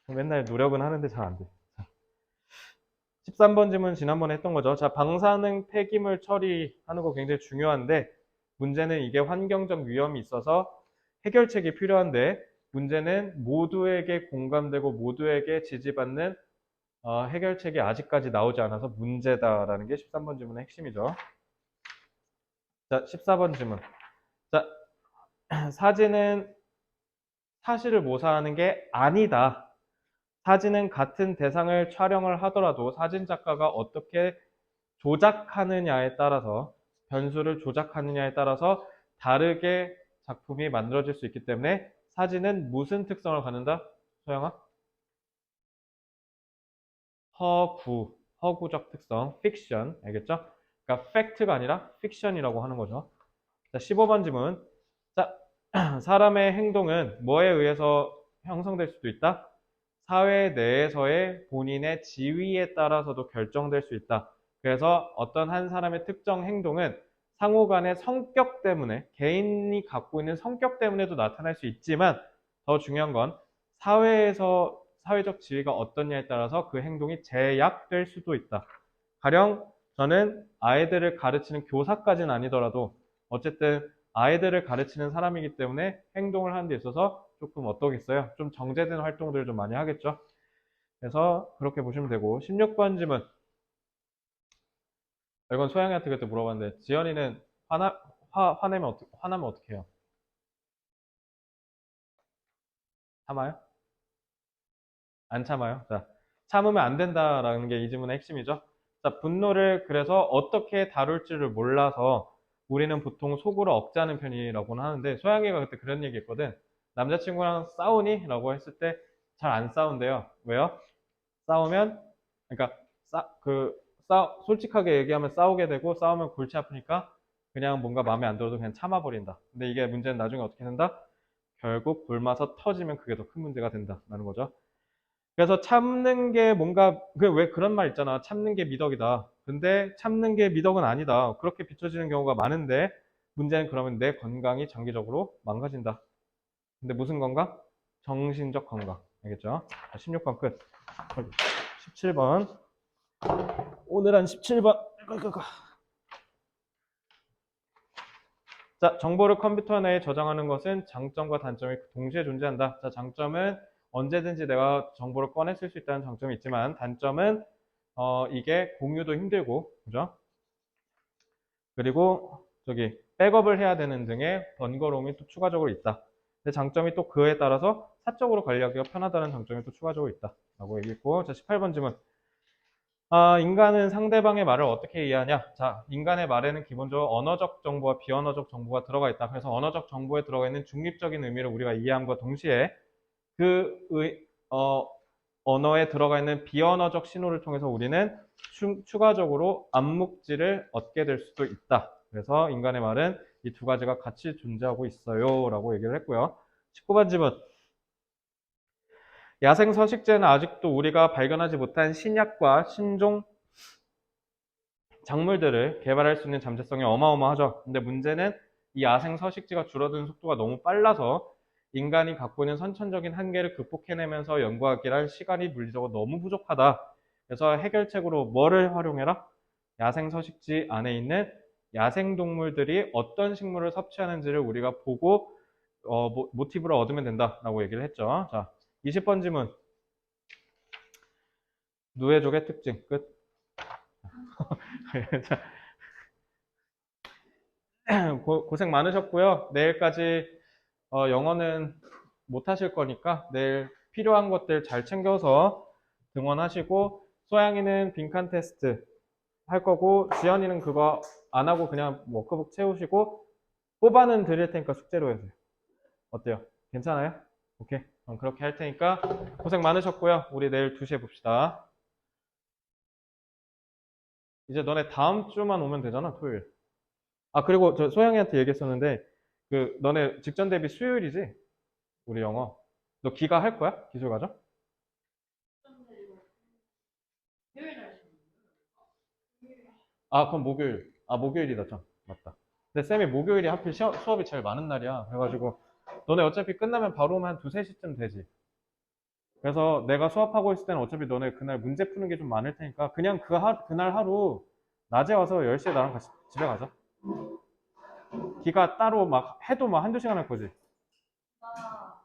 맨날 노력은 하는데 잘 안 돼. 13번 질문 지난번에 했던 거죠. 자, 방사능 폐기물 처리하는 거 굉장히 중요한데 문제는 이게 환경적 위험이 있어서 해결책이 필요한데 문제는 모두에게 공감되고 모두에게 지지받는 해결책이 아직까지 나오지 않아서 문제다라는 게 13번 질문의 핵심이죠. 자, 14번 질문. 자, 사진은 사실을 모사하는 게 아니다. 사진은 같은 대상을 촬영을 하더라도 사진 작가가 어떻게 조작하느냐에 따라서 변수를 조작하느냐에 따라서 다르게 작품이 만들어질 수 있기 때문에 사진은 무슨 특성을 갖는다? 소영아? 허구적 특성, 픽션, 알겠죠? 그러니까 팩트가 아니라 픽션이라고 하는 거죠. 자, 15번 질문. 자, 사람의 행동은 뭐에 의해서 형성될 수도 있다? 사회 내에서의 본인의 지위에 따라서도 결정될 수 있다. 그래서 어떤 한 사람의 특정 행동은 상호 간의 성격 때문에, 개인이 갖고 있는 성격 때문에도 나타날 수 있지만 더 중요한 건 사회에서 사회적 지위가 어떠냐에 따라서 그 행동이 제약될 수도 있다. 가령 저는 아이들을 가르치는 교사까지는 아니더라도 어쨌든 아이들을 가르치는 사람이기 때문에 행동을 하는 데 있어서 조금 어떠겠어요? 좀 정제된 활동들을 좀 많이 하겠죠? 그래서 그렇게 보시면 되고 16번 질문. 이건 소영이한테 그때 물어봤는데 지연이는 화나면 어떻게 해요? 참아요? 안 참아요? 자, 참으면 안 된다라는 게 이 질문의 핵심이죠. 자, 분노를 그래서 어떻게 다룰지를 몰라서 우리는 보통 속으로 억제하는 편이라고는 하는데 소영이가 그때 그런 얘기 했거든. 남자친구랑 싸우니? 라고 했을 때 잘 안 싸운대요. 왜요? 싸우면 그러니까 솔직하게 얘기하면 싸우게 되고 싸우면 골치 아프니까 그냥 뭔가 마음에 안 들어도 그냥 참아버린다. 근데 이게 문제는 나중에 어떻게 된다? 결국 굶어서 터지면 그게 더 큰 문제가 된다라는 거죠. 그래서 참는 게 뭔가 왜 그런 말 있잖아. 참는 게 미덕이다. 근데 참는 게 미덕은 아니다. 그렇게 비춰지는 경우가 많은데 문제는 그러면 내 건강이 장기적으로 망가진다. 근데 무슨 건강? 정신적 건강. 알겠죠? 16번 끝. 17번. 오늘 한 17번. 자, 정보를 컴퓨터 내에 저장하는 것은 장점과 단점이 동시에 존재한다. 자, 장점은 언제든지 내가 정보를 꺼내 쓸 수 있다는 장점이 있지만 단점은 이게 공유도 힘들고, 그죠? 그리고 저기 백업을 해야 되는 등의 번거로움이 또 추가적으로 있다. 근데 장점이 또 그에 따라서 사적으로 관리하기가 편하다는 장점이 또 추가적으로 있다. 라고 얘기했고, 자, 18번 질문. 인간은 상대방의 말을 어떻게 이해하냐? 자, 인간의 말에는 기본적으로 언어적 정보와 비언어적 정보가 들어가 있다. 그래서 언어적 정보에 들어가 있는 중립적인 의미를 우리가 이해함과 동시에 그 언어에 들어가 있는 비언어적 신호를 통해서 우리는 추가적으로 암묵지를 얻게 될 수도 있다. 그래서 인간의 말은 이 두 가지가 같이 존재하고 있어요. 라고 얘기를 했고요. 19번 질문. 야생 서식지에는 아직도 우리가 발견하지 못한 신약과 신종 작물들을 개발할 수 있는 잠재성이 어마어마하죠. 근데 문제는 이 야생 서식지가 줄어드는 속도가 너무 빨라서 인간이 갖고 있는 선천적인 한계를 극복해내면서 연구하기를 할 시간이 물리적으로 너무 부족하다. 그래서 해결책으로 뭐를 활용해라? 야생 서식지 안에 있는 야생 동물들이 어떤 식물을 섭취하는지를 우리가 보고 모티브를 얻으면 된다라고 얘기를 했죠. 자, 20번 지문. 누에족의 특징. 끝. 자, 고생 많으셨고요. 내일까지 영어는 못 하실 거니까 내일 필요한 것들 잘 챙겨서 등원하시고, 소양이는 빈칸 테스트 할 거고, 지연이는 그거 안 하고 그냥 워크북 채우시고, 뽑아는 드릴 테니까 숙제로 해주세요. 어때요? 괜찮아요? 오케이. 그럼 그렇게 할 테니까 고생 많으셨고요. 우리 내일 2시에 봅시다. 이제 너네 다음 주만 오면 되잖아, 토요일. 아, 그리고 저 소영이한테 얘기했었는데, 너네 직전 대비 수요일이지? 우리 영어. 너 기가 할 거야? 기술 과정? 토요일 날 아, 그럼 목요일. 아, 목요일이다, 참. 맞다. 근데 쌤이 목요일이 하필 수업이 제일 많은 날이야. 그래가지고, 너네 어차피 끝나면 바로 오면 한 2, 3시쯤 되지. 그래서 내가 수업하고 있을 때는 어차피 너네 그날 문제 푸는 게 좀 많을 테니까, 그냥 그날 하루, 낮에 와서 10시에 나랑 같이 집에 가자. 기가 따로 막 해도 막 한두 시간 할 거지. 나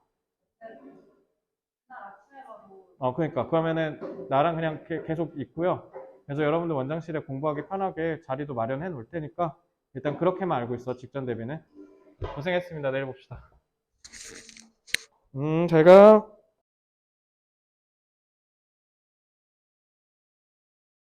아침에 가도 그러니까. 그러면은 나랑 그냥 계속 있고요. 그래서 여러분들 원장실에 공부하기 편하게 자리도 마련해 놓을 테니까, 일단 그렇게만 알고 있어, 직전 대비는. 고생했습니다. 내일 봅시다. 잘 가.